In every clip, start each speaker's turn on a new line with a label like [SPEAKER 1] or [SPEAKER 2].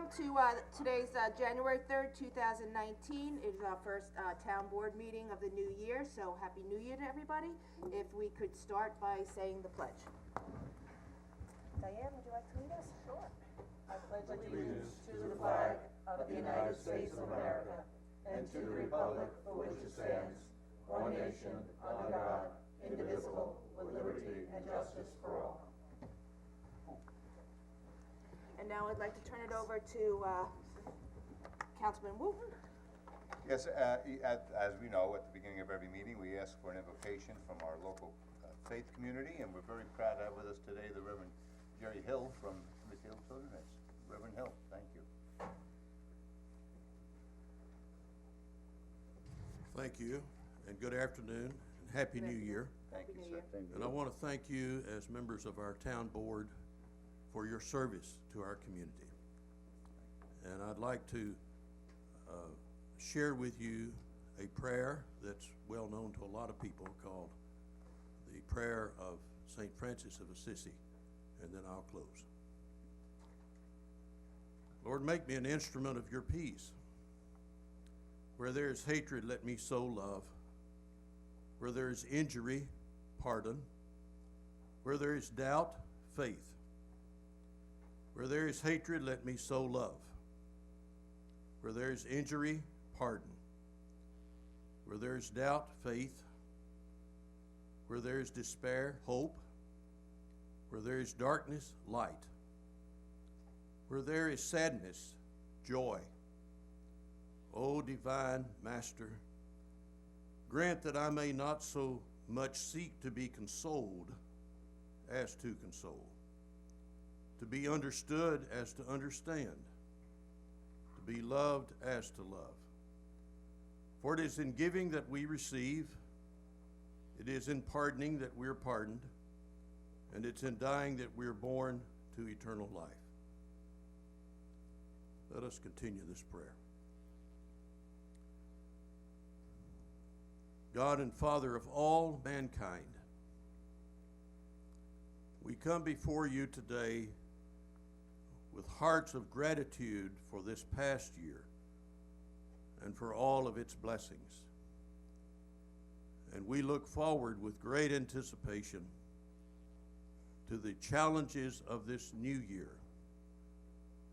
[SPEAKER 1] welcome to today's January 3rd, 2019. It is our first town board meeting of the new year, so Happy New Year to everybody. If we could start by saying the pledge. Diane, would you like to lead us?
[SPEAKER 2] Sure. I pledge allegiance to the flag of the United States of America and to the republic for which it stands, one nation, under God, indivisible, with liberty and justice for all.
[SPEAKER 1] And now I'd like to turn it over to Councilman Wooten.
[SPEAKER 3] Yes, as we know, at the beginning of every meeting, we ask for an invocation from our local faith community, and we're very proud to have with us today the Reverend Jerry Hill from Smithfield Children's. Reverend Hill, thank you.
[SPEAKER 4] Thank you, and good afternoon, and Happy New Year.
[SPEAKER 3] Thank you,
[SPEAKER 1] New
[SPEAKER 3] sir.
[SPEAKER 1] Year.
[SPEAKER 4] And I want to thank you as members of our town board for your service to our community. And I'd like to share with you a prayer that's well known to a lot of people called the prayer of St. Francis of Assisi, and then I'll close. Lord, make me an instrument of your peace. Where there is hatred, let me sow love. Where there is injury, pardon. Where there is doubt, faith. Where there is hatred, let me sow love. Where there is injury, pardon. Where there is doubt, faith. Where there is despair, hope. Where there is darkness, light. Where there is sadness, joy. O divine Master, grant that I may not so much seek to be consoled as to console, to be understood as to understand, to be loved as to love. For it is in giving that we receive, it is in pardoning that we're pardoned, and it's in dying that we're born to eternal life. Let us continue this prayer. God and Father of all mankind, we come before you today with hearts of gratitude for this past year and for all of its blessings. And we look forward with great anticipation to the challenges of this new year.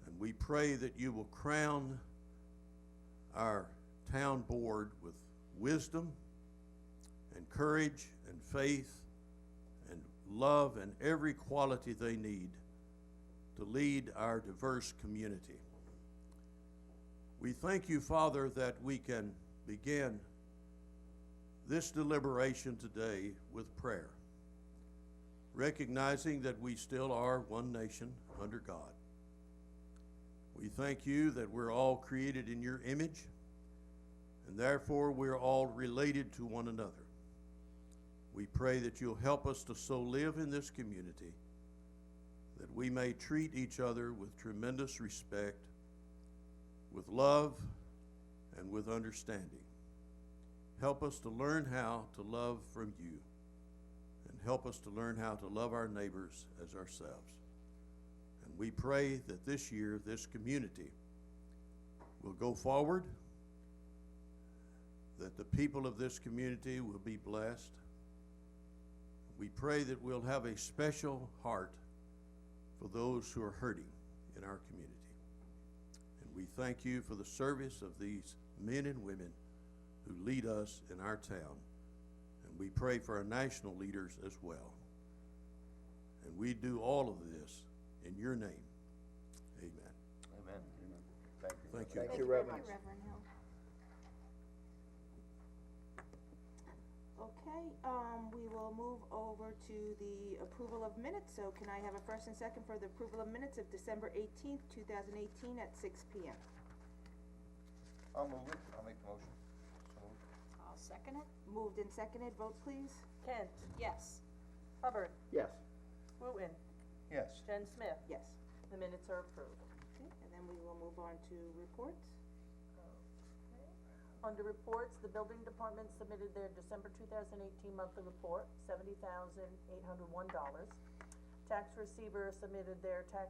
[SPEAKER 4] And we pray that you will crown our town board with wisdom and courage and faith and love and every quality they need to lead our diverse community. We thank you, Father, that we can begin this deliberation today with prayer, recognizing that we still are one nation under God. We thank you that we're all created in your image, and therefore we're all related to one another. We pray that you'll help us to so live in this community that we may treat each other with tremendous respect, with love, and with understanding. Help us to learn how to love from you, and help us to learn how to love our neighbors as ourselves. And we pray that this year, this community will go forward, that the people of this community will be blessed. We pray that we'll have a special heart for those who are hurting in our community. And we thank you for the service of these men and women who lead us in our town. And we pray for our national leaders as well. And we do all of this in your name. Amen.
[SPEAKER 3] Amen. Thank you.
[SPEAKER 4] Thank you.
[SPEAKER 1] Thank you very much, Reverend Hill. Okay, we will move over to the approval of minutes. So can I have a first and second for the approval of minutes of December 18th, 2018 at 6 p.m.?
[SPEAKER 3] I'll move it. I'll make the motion. So moved.
[SPEAKER 2] I'll second it.
[SPEAKER 1] Moved and seconded, vote please.
[SPEAKER 2] Kent? Yes. Hubbard?
[SPEAKER 5] Yes.
[SPEAKER 2] Wooten?
[SPEAKER 3] Yes.
[SPEAKER 2] Jen Smith?
[SPEAKER 1] Yes.
[SPEAKER 2] The minutes are approved.
[SPEAKER 1] Okay, and then we will move on to reports.
[SPEAKER 2] Under reports, the building department submitted their December 2018 monthly report, $70,801. Tax receiver submitted their tax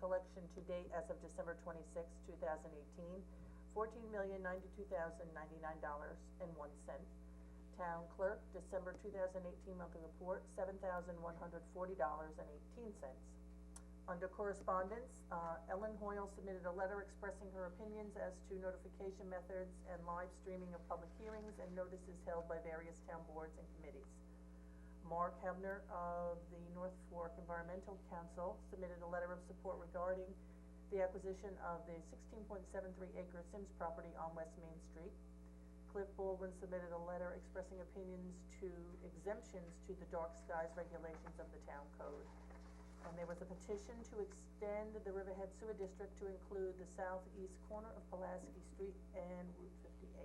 [SPEAKER 2] collection to date as of December 26, 2018, $14,092,099.01. Town clerk, December 2018 monthly report, $7,140.18. Under correspondence, Ellen Hoyle submitted a letter expressing her opinions as to notification methods and live streaming of public hearings and notices held by various town boards and committees. Mark Hebner of the North Fork Environmental Council submitted a letter of support regarding the acquisition of the 16.73 acre Sims property on West Main Street. Cliff Baldwin submitted a letter expressing opinions to exemptions to the dark skies regulations of the town code. And there was a petition to extend the Riverhead Sewer District to include the southeast corner of Pulaski Street and Route 58.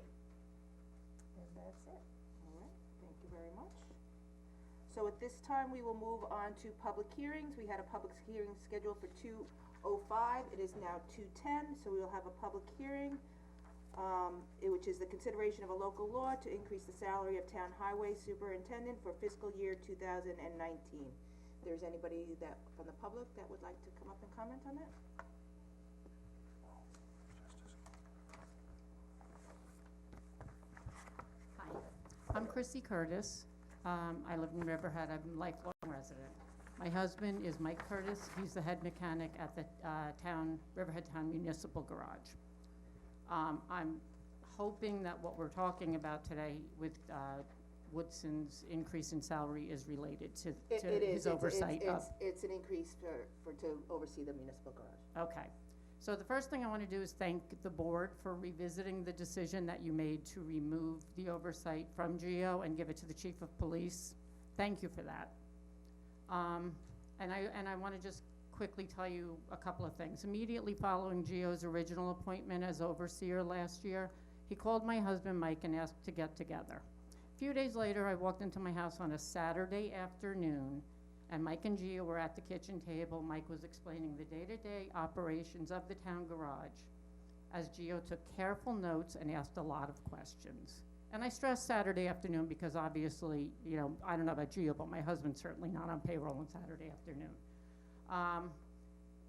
[SPEAKER 2] And that's it.
[SPEAKER 1] All right, thank you very much. So at this time, we will move on to public hearings. We had a public hearing scheduled for 2:05, it is now 2:10, so we will have a public hearing, which is the consideration of a local law to increase the salary of town highway superintendent for fiscal year 2019. If there's anybody from the public that would like to come up and comment on that?
[SPEAKER 5] Hi, I'm Chrissy Curtis. I live in Riverhead. I'm a lifelong resident. My husband is Mike Curtis. He's the head mechanic at the Riverhead Town Municipal Garage. I'm hoping that what we're talking about today with Woodson's increase in salary is related to his oversight of.
[SPEAKER 1] It's an increase to oversee the municipal garage.
[SPEAKER 5] Okay. So the first thing I want to do is thank the board for revisiting the decision that you made to remove the oversight from GEO and give it to the chief of police. Thank you for that. And I want to just quickly tell you a couple of things. Immediately following GEO's original appointment as overseer last year, he called my husband Mike and asked to get together. A few days later, I walked into my house on a Saturday afternoon, and Mike and Gio were at the kitchen table. Mike was explaining the day-to-day operations of the town garage, as Gio took careful notes and asked a lot of questions. And I stress Saturday afternoon because obviously, you know, I don't know about Gio, but my husband's certainly not on payroll on Saturday afternoon.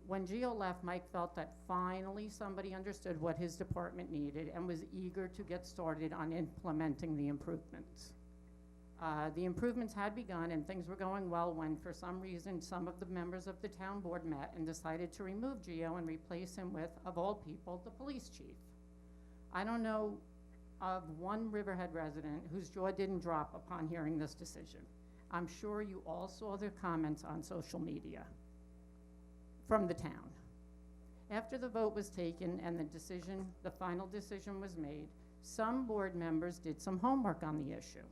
[SPEAKER 5] When Gio left, Mike felt that finally somebody understood what his department needed and was eager to get started on implementing the improvements. The improvements had begun and things were going well when, for some reason, some of the members of the town board met and decided to remove Gio and replace him with, of all people, the police chief. I don't know of one Riverhead resident whose jaw didn't drop upon hearing this decision. I'm sure you all saw the comments on social media from the town. After the vote was taken and the final decision was made, some board members did some homework on the issue.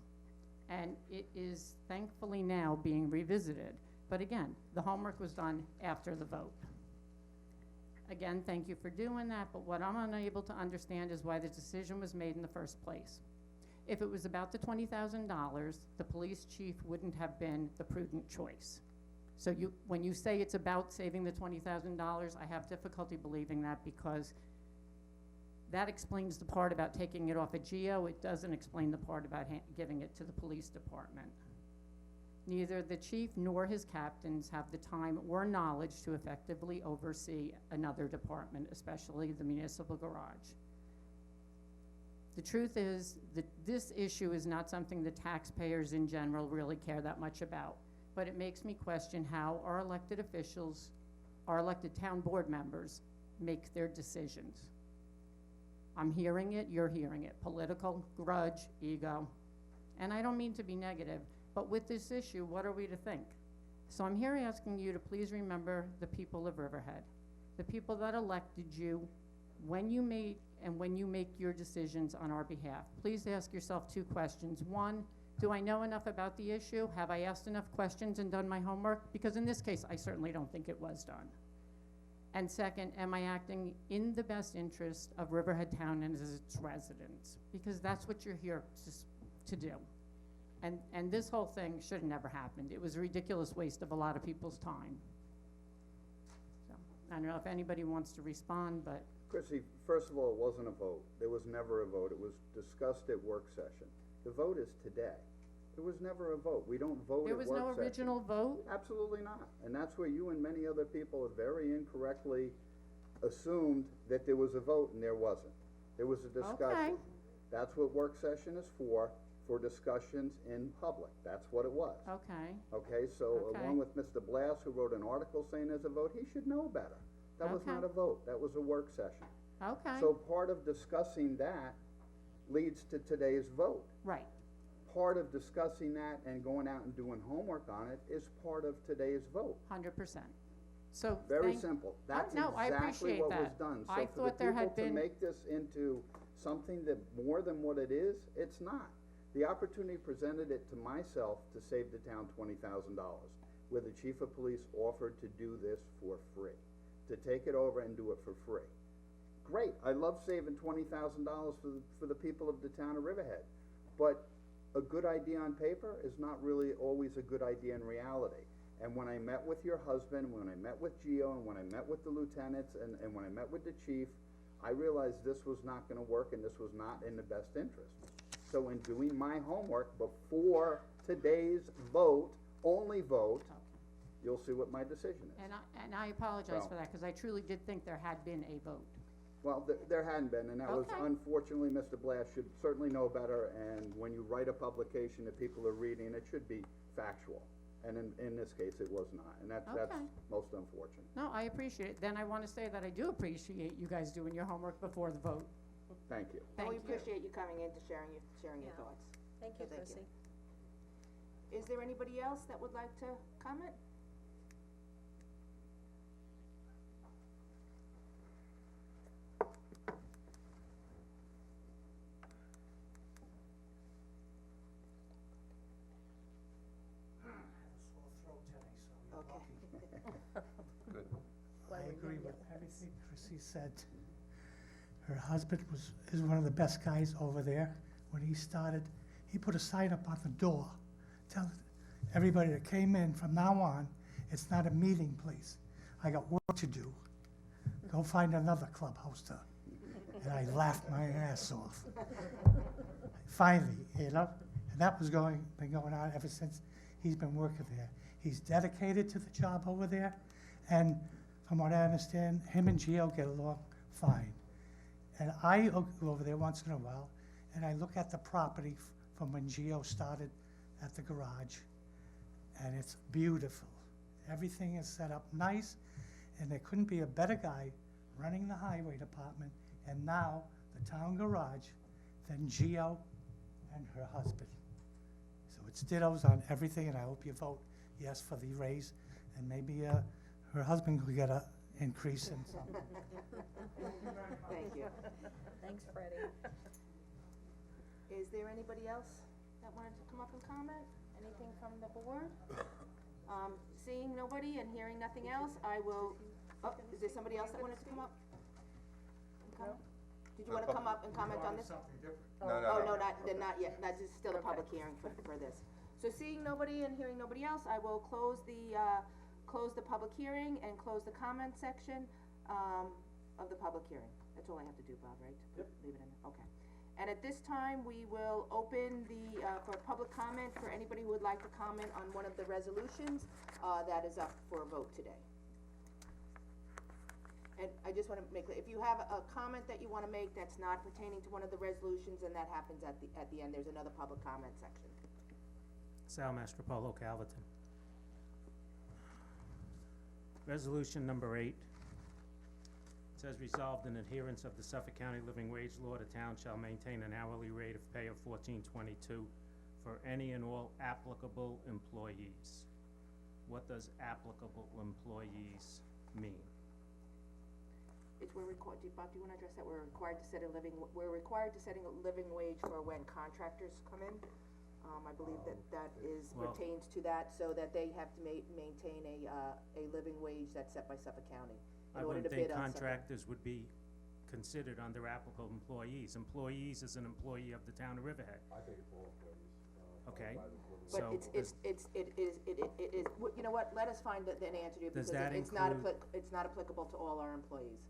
[SPEAKER 5] And it is thankfully now being revisited. But again, the homework was done after the vote. Again, thank you for doing that, but what I'm unable to understand is why the decision was made in the first place. If it was about the $20,000, the police chief wouldn't have been the prudent choice. So when you say it's about saving the $20,000, I have difficulty believing that because that explains the part about taking it off of GEO. It doesn't explain the part about giving it to the police department. Neither the chief nor his captains have the time or knowledge to effectively oversee another department, especially the municipal garage. The truth is that this issue is not something the taxpayers in general really care that much about, but it makes me question how our elected officials, our elected town board members, make their decisions. I'm hearing it, you're hearing it. Political, grudge, ego. And I don't mean to be negative, but with this issue, what are we to think? So I'm here asking you to please remember the people of Riverhead, the people that elected you when you make your decisions on our behalf. Please ask yourself two questions. One, do I know enough about the issue? Have I asked enough questions and done my homework? Because in this case, I certainly don't think it was done. And second, am I acting in the best interest of Riverhead Town and its residents? Because that's what you're here to do. And this whole thing should have never happened. It was a ridiculous waste of a lot of people's time. So, I don't know if anybody wants to respond, but.
[SPEAKER 6] Chrissy, first of all, it wasn't a vote. There was never a vote. It was discussed at work session. The vote is today. There was never a vote. We don't vote
[SPEAKER 5] There
[SPEAKER 6] at work
[SPEAKER 5] was
[SPEAKER 6] sessions.
[SPEAKER 5] no original vote?
[SPEAKER 6] Absolutely not. And that's where you and many other people have very incorrectly assumed that there was a vote and there wasn't. There was a discussion.
[SPEAKER 5] Okay.
[SPEAKER 6] That's what work session is for discussions in public. That's what it was.
[SPEAKER 5] Okay,
[SPEAKER 6] Okay, so
[SPEAKER 5] Okay.
[SPEAKER 6] along with Mr. Blass, who wrote an article saying there's a vote, he should know better. That was
[SPEAKER 5] Okay.
[SPEAKER 6] not a vote, that was a work session.
[SPEAKER 5] okay,
[SPEAKER 6] So part of discussing that leads to today's vote.
[SPEAKER 5] right,
[SPEAKER 6] Part of discussing that and going out and doing homework on it is part of today's vote.
[SPEAKER 5] 100%. So,
[SPEAKER 6] Very
[SPEAKER 5] thank-
[SPEAKER 6] simple. That's
[SPEAKER 5] no, I
[SPEAKER 6] exactly
[SPEAKER 5] appreciate
[SPEAKER 6] what was
[SPEAKER 5] that.
[SPEAKER 6] done.
[SPEAKER 5] I
[SPEAKER 6] So for
[SPEAKER 5] thought
[SPEAKER 6] the
[SPEAKER 5] there had
[SPEAKER 6] people to
[SPEAKER 5] been-
[SPEAKER 6] make this into something that more than what it is, it's not. The opportunity presented it to myself to save the town $20,000, where the chief of police offered to do this for free, to take it over and do it for free. Great, I love saving $20,000 for the people of the town of Riverhead, but a good idea on paper is not really always a good idea in reality. And when I met with your husband, when I met with Gio, and when I met with the lieutenants, and when I met with the chief, I realized this was not gonna work and this was not in the best interest. So in doing my homework before today's vote, only vote, you'll see what my decision is.
[SPEAKER 5] and I apologize
[SPEAKER 6] Well-
[SPEAKER 5] for that, because I truly did think there had been a vote.
[SPEAKER 6] Well, there hadn't been, and that was
[SPEAKER 5] Okay.
[SPEAKER 6] unfortunately, Mr. Blass should certainly know better, and when you write a publication that people are reading, it should be factual. And in this case, it was not, and that's
[SPEAKER 5] Okay.
[SPEAKER 6] most unfortunate.
[SPEAKER 5] No, I appreciate it. Then I want to say that I do appreciate you guys doing your homework before the vote.
[SPEAKER 6] Thank you.
[SPEAKER 1] And we
[SPEAKER 5] Thank you.
[SPEAKER 1] appreciate you coming in to sharing your
[SPEAKER 2] Yeah.
[SPEAKER 1] thoughts.
[SPEAKER 2] Thank you,
[SPEAKER 1] Thank you.
[SPEAKER 2] Chrissy.
[SPEAKER 1] Is there anybody else that would like to comment? Okay.
[SPEAKER 3] Good.
[SPEAKER 2] Why
[SPEAKER 7] I
[SPEAKER 2] would
[SPEAKER 7] agree
[SPEAKER 2] you?
[SPEAKER 7] with everything Chrissy said. Her husband is one of the best guys over there. When he started, he put a sign up on the door, telling everybody that came in, from now on, it's not a meeting place. I got work to do. Go find another clubhouse to. And I laughed my ass off. Finally, and that was been going on ever since he's been working there. He's dedicated to the job over there, and from what I understand, him and Gio get along fine. And I go over there once in a while, and I look at the property from when Gio started at the garage, and it's beautiful. Everything is set up nice, and there couldn't be a better guy running the highway department, and now the town garage, than Gio and her husband. So it's dittos on everything, and I hope you vote yes for the raise, and maybe her husband will get a increase in something.
[SPEAKER 1] Thank you.
[SPEAKER 2] Thanks, Freddie.
[SPEAKER 1] Is there anybody else that wanted to come up and comment? Anything from the board? Seeing nobody and hearing nothing else, I will, oh, is there somebody else that wanted to come up? And comment? Did you wanna come up and comment on this?
[SPEAKER 3] No,
[SPEAKER 1] Oh, no, not yet, that's just still a public hearing for this. So seeing nobody and hearing nobody else, I will close the public hearing and close the comment section, of the public hearing. That's all I have to do, Bob, right? Yep. Leave it in, okay. And at this time, we will open for public comment for anybody who would like to comment on one of the resolutions, that is up for a vote today. And I just wanna make clear, if you have a comment that you wanna make that's not pertaining to one of the resolutions, and that happens at the end, there's another public comment section.
[SPEAKER 8] Sal Mastropolo, Calverton. Resolution number 8. It says resolved in adherence of the Suffolk County Living Wage Law, the town shall maintain an hourly rate of pay of $14.22 for any and all applicable employees. What does applicable employees mean?
[SPEAKER 1] It's Bob, do you wanna address that? We're required to set a living wage for when contractors come in. I believe that
[SPEAKER 8] Well-
[SPEAKER 1] pertains to that, so that they have to maintain a living wage that's set by Suffolk County in
[SPEAKER 8] I
[SPEAKER 1] order
[SPEAKER 8] wouldn't
[SPEAKER 1] to
[SPEAKER 8] think
[SPEAKER 1] bid on something.
[SPEAKER 8] contractors would be considered under applicable employees. Employees is an employee of the town of Riverhead.
[SPEAKER 9] I think it's all employees.
[SPEAKER 8] Okay.
[SPEAKER 1] But
[SPEAKER 8] So
[SPEAKER 1] it is, you know what, let us find an answer to you,
[SPEAKER 8] Does
[SPEAKER 1] because
[SPEAKER 8] that
[SPEAKER 1] it's not
[SPEAKER 8] include-
[SPEAKER 1] it's not applicable to all our employees.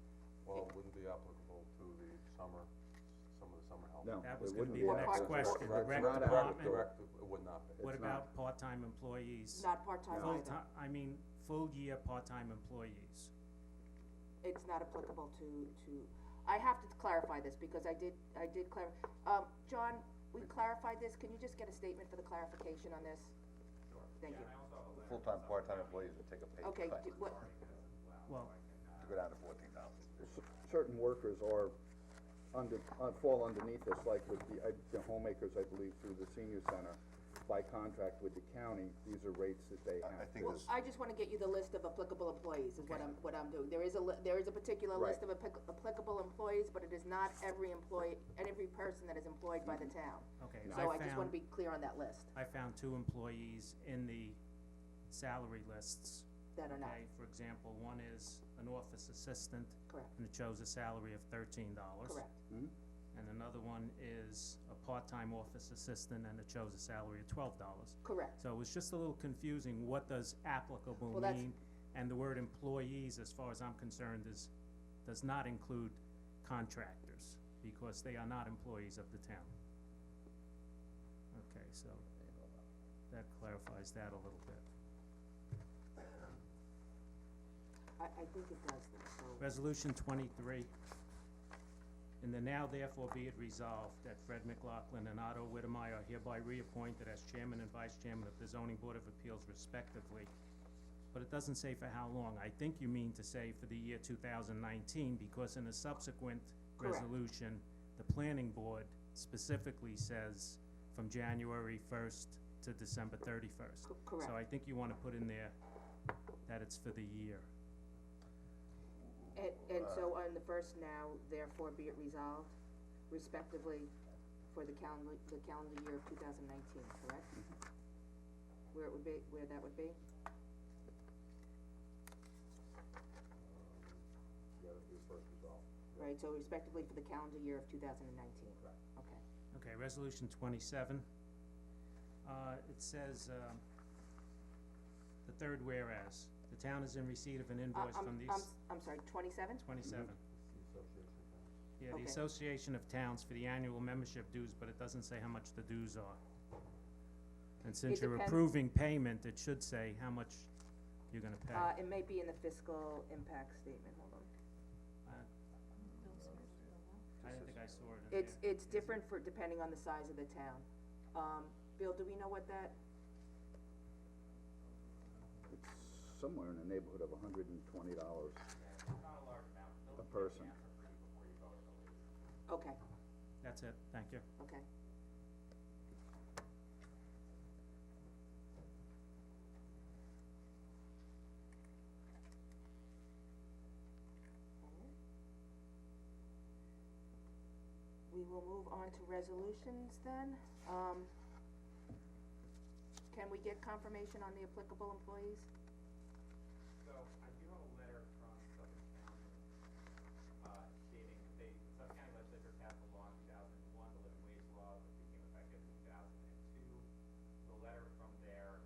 [SPEAKER 9] Well, it wouldn't be applicable to the summer, some of the
[SPEAKER 2] summer help.
[SPEAKER 6] No,
[SPEAKER 8] That
[SPEAKER 6] it
[SPEAKER 8] was gonna
[SPEAKER 6] wouldn't
[SPEAKER 8] be the
[SPEAKER 1] Or
[SPEAKER 8] next
[SPEAKER 1] part-
[SPEAKER 8] question, the
[SPEAKER 2] Correct,
[SPEAKER 8] rec
[SPEAKER 2] correct,
[SPEAKER 8] department,
[SPEAKER 2] correct, it would not be.
[SPEAKER 8] what
[SPEAKER 6] It's
[SPEAKER 8] about part-time employees?
[SPEAKER 1] Not part-time either.
[SPEAKER 8] Full-time, I mean, full-year part-time employees.
[SPEAKER 1] It's not applicable to, I have to clarify this, because I did John, we clarified this, can you just get a statement for the clarification on this? Sure. Thank you.
[SPEAKER 3] Full-time, part-time employees would take a pay
[SPEAKER 1] Okay,
[SPEAKER 3] cut
[SPEAKER 1] what,
[SPEAKER 8] Well,
[SPEAKER 3] to go down to $14,000.
[SPEAKER 6] certain workers are fall underneath this, like with the homemakers, I believe, through the senior center, by contract with the county, these are rates that they
[SPEAKER 3] I
[SPEAKER 6] have.
[SPEAKER 3] think
[SPEAKER 1] well,
[SPEAKER 3] this,
[SPEAKER 1] I just wanna get you the list of applicable employees, is what I'm doing. There is a particular
[SPEAKER 6] Right.
[SPEAKER 1] list of applicable employees, but it is not every employee, and every person that is employed by the town.
[SPEAKER 8] okay,
[SPEAKER 1] So I just wanna
[SPEAKER 8] found,
[SPEAKER 1] be clear on that list,
[SPEAKER 8] I found 2 employees in the salary lists.
[SPEAKER 1] that are not,
[SPEAKER 8] Okay, for example, one is an office assistant,
[SPEAKER 1] correct,
[SPEAKER 8] and it shows a salary of $13.
[SPEAKER 1] correct.
[SPEAKER 8] And another one is a part-time office assistant, and it shows a salary of $12.
[SPEAKER 1] Correct.
[SPEAKER 8] So it was just a little confusing, what does applicable
[SPEAKER 1] Well, that's-
[SPEAKER 8] mean? And the word employees, as far as I'm concerned, does not include contractors, because they are not employees of the town. Okay, so that clarifies that a little bit.
[SPEAKER 1] I think it does though, so,
[SPEAKER 8] Resolution 23. In the now therefore be it resolved that Fred McLaughlin and Otto Whittemire are hereby reappointed as chairman and vice chairman of the zoning board of appeals respectively. But it doesn't say for how long. I think you mean to say for the year 2019, because in a subsequent
[SPEAKER 1] Correct.
[SPEAKER 8] resolution, the planning board specifically says from January 1st to December 31st.
[SPEAKER 1] correct.
[SPEAKER 8] So I think you wanna put in there that it's for the year.
[SPEAKER 1] And so on the first now, therefore be it resolved respectively for the calendar year of 2019, correct? Where it would be, where that would be? Right, so respectively for the calendar year of 2019. Correct. Okay.
[SPEAKER 8] Okay, resolution 27. It says, the third whereas, the town is in receipt of an invoice from these.
[SPEAKER 1] I'm sorry, 27?
[SPEAKER 8] 27. Yeah, the
[SPEAKER 1] Okay.
[SPEAKER 8] Association of Towns for the annual membership dues, but it doesn't say how much the dues are. And since
[SPEAKER 1] It
[SPEAKER 8] you're
[SPEAKER 1] depends-
[SPEAKER 8] approving payment, it should say how much you're gonna pay.
[SPEAKER 1] It may be in the fiscal impact statement, hold on.
[SPEAKER 8] I didn't think I saw it in there.
[SPEAKER 1] It's different for, depending on the size of the town. Bill, do we know what that,
[SPEAKER 6] It's somewhere in the neighborhood of $120 a person.
[SPEAKER 1] okay,
[SPEAKER 8] That's it, thank you.
[SPEAKER 1] okay. We will move on to resolutions then. Can we get confirmation on the applicable employees?
[SPEAKER 9] So, I do have a letter from Suffolk County, stating Suffolk County Legislature passed a law in 2001, the living wage law, which became effective in 2002. The letter from their,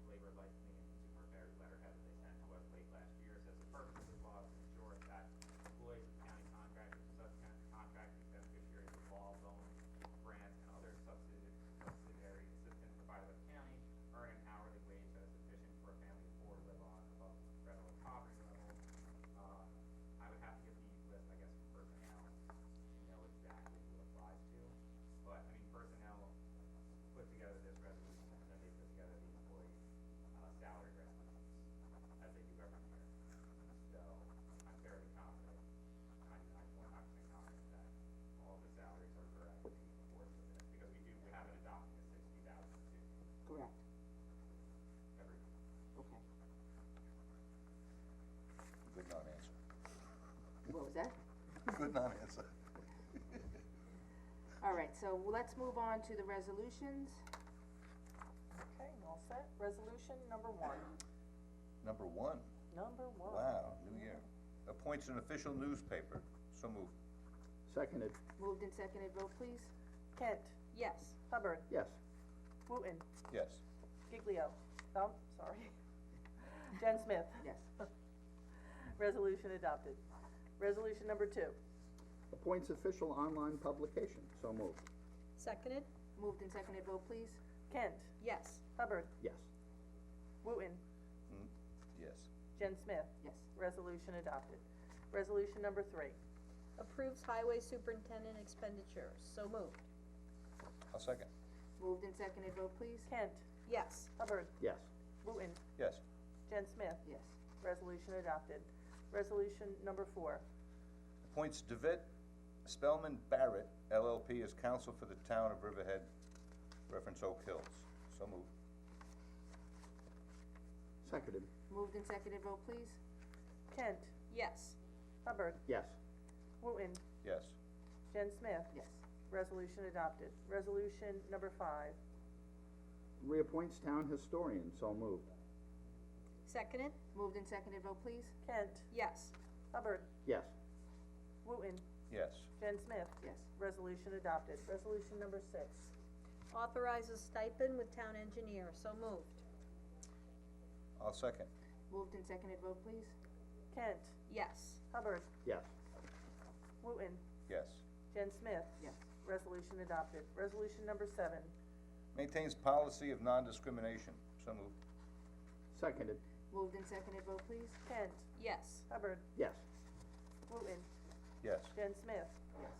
[SPEAKER 9] labor licensing and consumer affairs letterhead that they sent to us late last year says the purpose of this law is to ensure that employees of county contractors and Suffolk County contractors, beneficiaries of law, loans, grants, and other subsidiary assistance provided by the county earn an hourly wage that is sufficient for a family of 4 to live on above the federal poverty level. I would have to get the list, I guess, from personnel to know exactly who it applies to. But, I mean, personnel put together this resolution, and then they put together the employee, salary resolutions, as they do every year. So, I'm fairly confident, 99.9% confident that all the salaries are correct in accordance with this, because we have it adopted at 60,000
[SPEAKER 1] Correct,
[SPEAKER 9] every year.
[SPEAKER 1] okay.
[SPEAKER 3] good non-answer.
[SPEAKER 1] What was that?
[SPEAKER 3] Good non-answer.
[SPEAKER 1] All right, so let's move on to the resolutions.
[SPEAKER 2] Okay, all set. Resolution number 1.
[SPEAKER 3] Number 1,
[SPEAKER 2] Number 1.
[SPEAKER 3] wow, new year. Appoints an official newspaper, so moved.
[SPEAKER 6] Seconded,
[SPEAKER 1] Moved and seconded, vote please.
[SPEAKER 2] Kent,
[SPEAKER 1] Yes.
[SPEAKER 2] Hubbard,
[SPEAKER 6] yes.
[SPEAKER 2] Wooten,
[SPEAKER 3] Yes.
[SPEAKER 2] Giglio, sorry. Jen Smith.
[SPEAKER 1] Yes.
[SPEAKER 2] Resolution adopted. Resolution number 2.
[SPEAKER 6] appoints official online publication, so moved.
[SPEAKER 2] Seconded?
[SPEAKER 1] Moved and seconded, vote please.
[SPEAKER 2] Kent? Yes. Hubbard?
[SPEAKER 6] Yes.
[SPEAKER 2] Wooten?
[SPEAKER 3] Yes.
[SPEAKER 2] Jen Smith?
[SPEAKER 1] Yes.
[SPEAKER 2] Resolution adopted. Resolution number 3. Approves highway superintendent expenditures, so moved.
[SPEAKER 3] I'll second.
[SPEAKER 1] Moved and seconded, vote please.
[SPEAKER 2] Kent? Yes. Hubbard?
[SPEAKER 6] Yes.
[SPEAKER 2] Wooten?
[SPEAKER 3] Yes.
[SPEAKER 2] Jen Smith?
[SPEAKER 1] Yes.
[SPEAKER 2] Resolution adopted. Resolution number 4.
[SPEAKER 3] Appoints DeVitt Spellman Barrett LLP as counsel for the town of Riverhead, reference Oak Hills. So moved.
[SPEAKER 6] Seconded.
[SPEAKER 1] Moved and seconded, vote please.
[SPEAKER 2] Kent? Yes. Hubbard?
[SPEAKER 6] Yes.
[SPEAKER 2] Wooten?
[SPEAKER 3] Yes.
[SPEAKER 2] Jen Smith?
[SPEAKER 1] Yes.
[SPEAKER 2] Resolution adopted. Resolution number 5.
[SPEAKER 6] Reappoints town historian, so moved.
[SPEAKER 2] Seconded?
[SPEAKER 1] Moved and seconded, vote please.
[SPEAKER 2] Kent? Yes. Hubbard?
[SPEAKER 6] Yes.
[SPEAKER 2] Wooten?
[SPEAKER 3] Yes.
[SPEAKER 2] Jen Smith?
[SPEAKER 1] Yes.
[SPEAKER 2] Resolution adopted. Resolution number 6. Authorizes stipend with town engineer, so moved.
[SPEAKER 3] I'll second.
[SPEAKER 1] Moved and seconded, vote please.
[SPEAKER 2] Kent? Yes. Hubbard?
[SPEAKER 6] Yes.
[SPEAKER 2] Wooten?
[SPEAKER 3] Yes.
[SPEAKER 2] Jen Smith?
[SPEAKER 1] Yes.
[SPEAKER 2] Resolution adopted. Resolution number 7.
[SPEAKER 3] Maintains policy of non-discrimination. So moved.
[SPEAKER 6] Seconded.
[SPEAKER 1] Moved and seconded, vote please.
[SPEAKER 2] Kent? Yes. Hubbard?
[SPEAKER 6] Yes.
[SPEAKER 2] Wooten?
[SPEAKER 3] Yes.
[SPEAKER 2] Jen Smith?
[SPEAKER 1] Yes.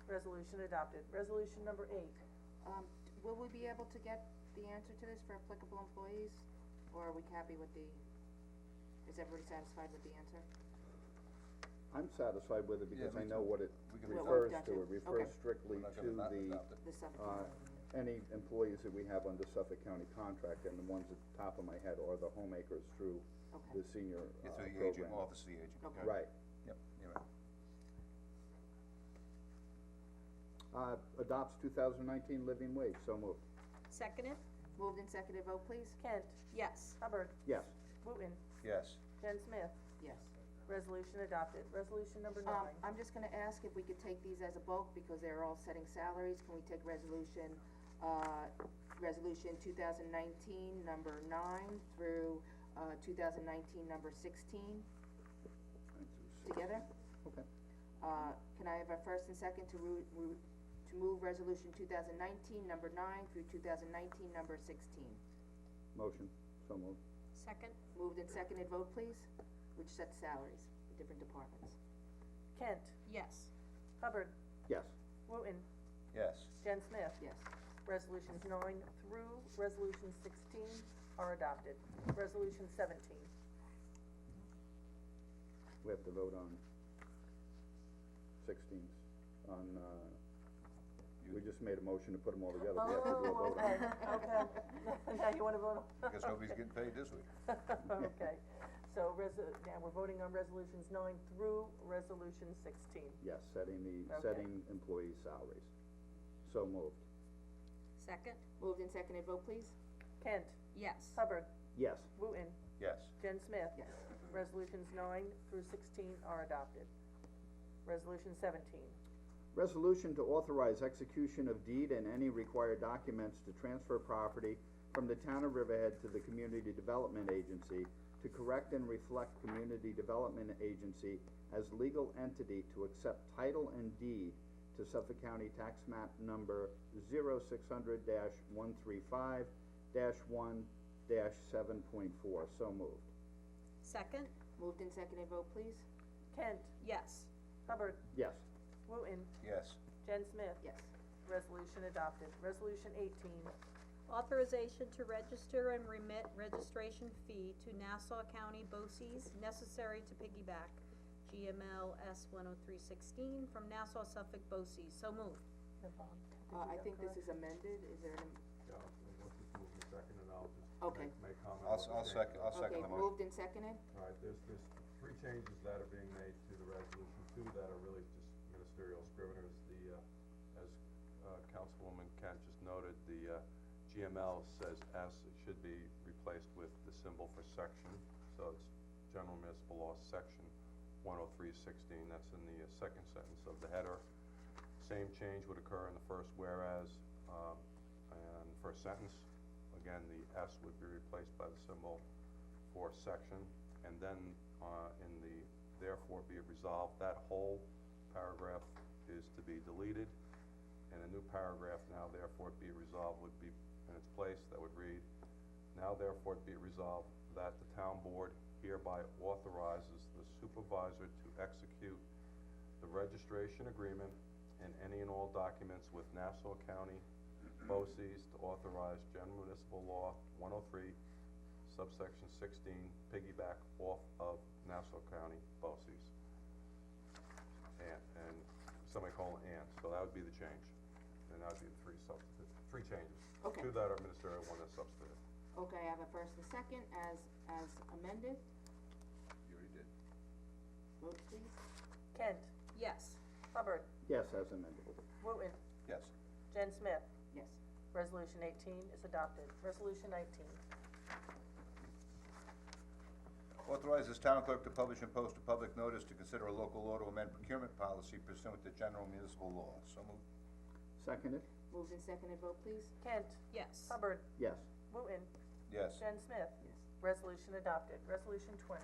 [SPEAKER 2] Resolution adopted. Resolution number 8.
[SPEAKER 1] Will we be able to get the answer to this for applicable employees? Or are we happy with is everybody satisfied with the answer?
[SPEAKER 6] I'm satisfied with it because
[SPEAKER 3] Yeah,
[SPEAKER 6] I
[SPEAKER 3] me
[SPEAKER 6] know
[SPEAKER 3] too.
[SPEAKER 6] what it
[SPEAKER 3] We can-
[SPEAKER 1] Well,
[SPEAKER 6] refers
[SPEAKER 1] gotcha.
[SPEAKER 6] to. It refers
[SPEAKER 1] Okay.
[SPEAKER 6] strictly
[SPEAKER 3] We're not
[SPEAKER 6] to
[SPEAKER 3] gonna not
[SPEAKER 6] the,
[SPEAKER 3] adopt it.
[SPEAKER 1] The Suffolk
[SPEAKER 6] any employees that we have under Suffolk County contract, and the ones at the top of my head are the homemakers through
[SPEAKER 1] Okay.
[SPEAKER 6] the senior,
[SPEAKER 3] It's the
[SPEAKER 6] program.
[SPEAKER 3] agent, office of the agent.
[SPEAKER 1] Okay.
[SPEAKER 6] Right.
[SPEAKER 3] Yep, you're right.
[SPEAKER 6] Adopts 2019 living wage, so moved.
[SPEAKER 2] Seconded?
[SPEAKER 1] Moved and seconded, vote please.
[SPEAKER 2] Kent? Yes. Hubbard?
[SPEAKER 6] Yes.
[SPEAKER 2] Wooten?
[SPEAKER 3] Yes.
[SPEAKER 2] Jen Smith?
[SPEAKER 1] Yes.
[SPEAKER 2] Resolution adopted. Resolution number 9.
[SPEAKER 1] I'm just gonna ask if we could take these as a bulk, because they're all setting salaries. Can we take resolution 2019, number 9, through, 2019, number 16, together?
[SPEAKER 6] Okay.
[SPEAKER 1] Can I have a first and second to move resolution 2019, number 9, through 2019, number 16?
[SPEAKER 6] Motion, so moved.
[SPEAKER 2] Second?
[SPEAKER 1] Moved and seconded, vote please, which sets salaries for different departments.
[SPEAKER 2] Kent? Yes. Hubbard?
[SPEAKER 6] Yes.
[SPEAKER 2] Wooten?
[SPEAKER 3] Yes.
[SPEAKER 2] Jen Smith?
[SPEAKER 1] Yes.
[SPEAKER 2] Resolutions 9 through resolution 16 are adopted. Resolution 17.
[SPEAKER 6] We have to vote on 16s, we just made a motion to put them all together, we have to do a vote on it.
[SPEAKER 2] Okay. Now you wanna vote on?
[SPEAKER 3] Guess nobody's getting paid this week.
[SPEAKER 2] Okay, so now we're voting on resolutions 9 through resolution 16.
[SPEAKER 6] Yes, setting
[SPEAKER 2] Okay.
[SPEAKER 6] setting employee salaries, so moved.
[SPEAKER 2] Second?
[SPEAKER 1] Moved and seconded, vote please.
[SPEAKER 2] Kent? Yes. Hubbard?
[SPEAKER 6] Yes.
[SPEAKER 2] Wooten?
[SPEAKER 3] Yes.
[SPEAKER 2] Jen Smith?
[SPEAKER 1] Yes.
[SPEAKER 2] Resolutions 9 through 16 are adopted. Resolution 17.
[SPEAKER 6] Resolution to authorize execution of deed and any required documents to transfer property from the town of Riverhead to the Community Development Agency to correct and reflect Community Development Agency as legal entity to accept title and deed to Suffolk County Tax Map number 0600-135-1-7.4, so moved.
[SPEAKER 2] Second?
[SPEAKER 1] Moved and seconded, vote please.
[SPEAKER 2] Kent? Yes. Hubbard?
[SPEAKER 6] Yes.
[SPEAKER 2] Wooten?
[SPEAKER 3] Yes.
[SPEAKER 2] Jen Smith?
[SPEAKER 1] Yes.
[SPEAKER 2] Resolution adopted. Resolution 18. Authorization to register and remit registration fee to Nassau County BOCES necessary to piggyback GML S 10316 from Nassau Suffolk BOCES. So moved.
[SPEAKER 1] I think this is amended, is there an,
[SPEAKER 10] Yeah, once it's moved in second, and I'll just
[SPEAKER 1] Okay.
[SPEAKER 10] make comment.
[SPEAKER 3] I'll
[SPEAKER 10] about the
[SPEAKER 3] second, I'll
[SPEAKER 10] changes.
[SPEAKER 3] second
[SPEAKER 1] okay,
[SPEAKER 3] the motion.
[SPEAKER 1] moved and seconded?
[SPEAKER 10] All right, there's 3 changes that are being made to the resolution, 2 that are really just ministerial scriveners. As Councilwoman Kent just noted, the GML says S, it should be replaced with the symbol for section, so it's General Municipal Law, Section 10316, that's in the second sentence of the header. Same change would occur in the first whereas, and first sentence. Again, the S would be replaced by the symbol for section, and then in the therefore be it resolved, that whole paragraph is to be deleted, and a new paragraph, now therefore be resolved, would be in its place, that would read, now therefore be it resolved that the town board hereby authorizes the supervisor to execute the registration agreement and any and all documents with Nassau County BOCES to authorize General Municipal Law 103, subsection 16, piggyback off of Nassau County BOCES. And semicolon and, so that would be the change. And that would be the three changes.
[SPEAKER 1] Okay.
[SPEAKER 10] Two that are ministerial, one that's substantive.
[SPEAKER 1] Okay, I have a first and second as amended.
[SPEAKER 3] You already did.
[SPEAKER 1] Vote please.
[SPEAKER 2] Kent,
[SPEAKER 5] Yes.
[SPEAKER 2] Hubbard,
[SPEAKER 6] Yes, as amended.
[SPEAKER 2] Wooten,
[SPEAKER 3] Yes.
[SPEAKER 2] Jen Smith.
[SPEAKER 1] Yes.
[SPEAKER 2] Resolution 18 is adopted. Resolution 19.
[SPEAKER 3] Authorizes town clerk to publish and post a public notice to consider a local law to amend procurement policy pursuant to general municipal law. So moved.
[SPEAKER 6] Seconded?
[SPEAKER 1] Moved and seconded, vote please.
[SPEAKER 2] Kent,
[SPEAKER 5] Yes.
[SPEAKER 2] Hubbard,
[SPEAKER 6] Yes.
[SPEAKER 2] Wooten,
[SPEAKER 3] Yes.
[SPEAKER 2] Jen Smith.
[SPEAKER 1] Yes.
[SPEAKER 2] Resolution adopted. Resolution 20.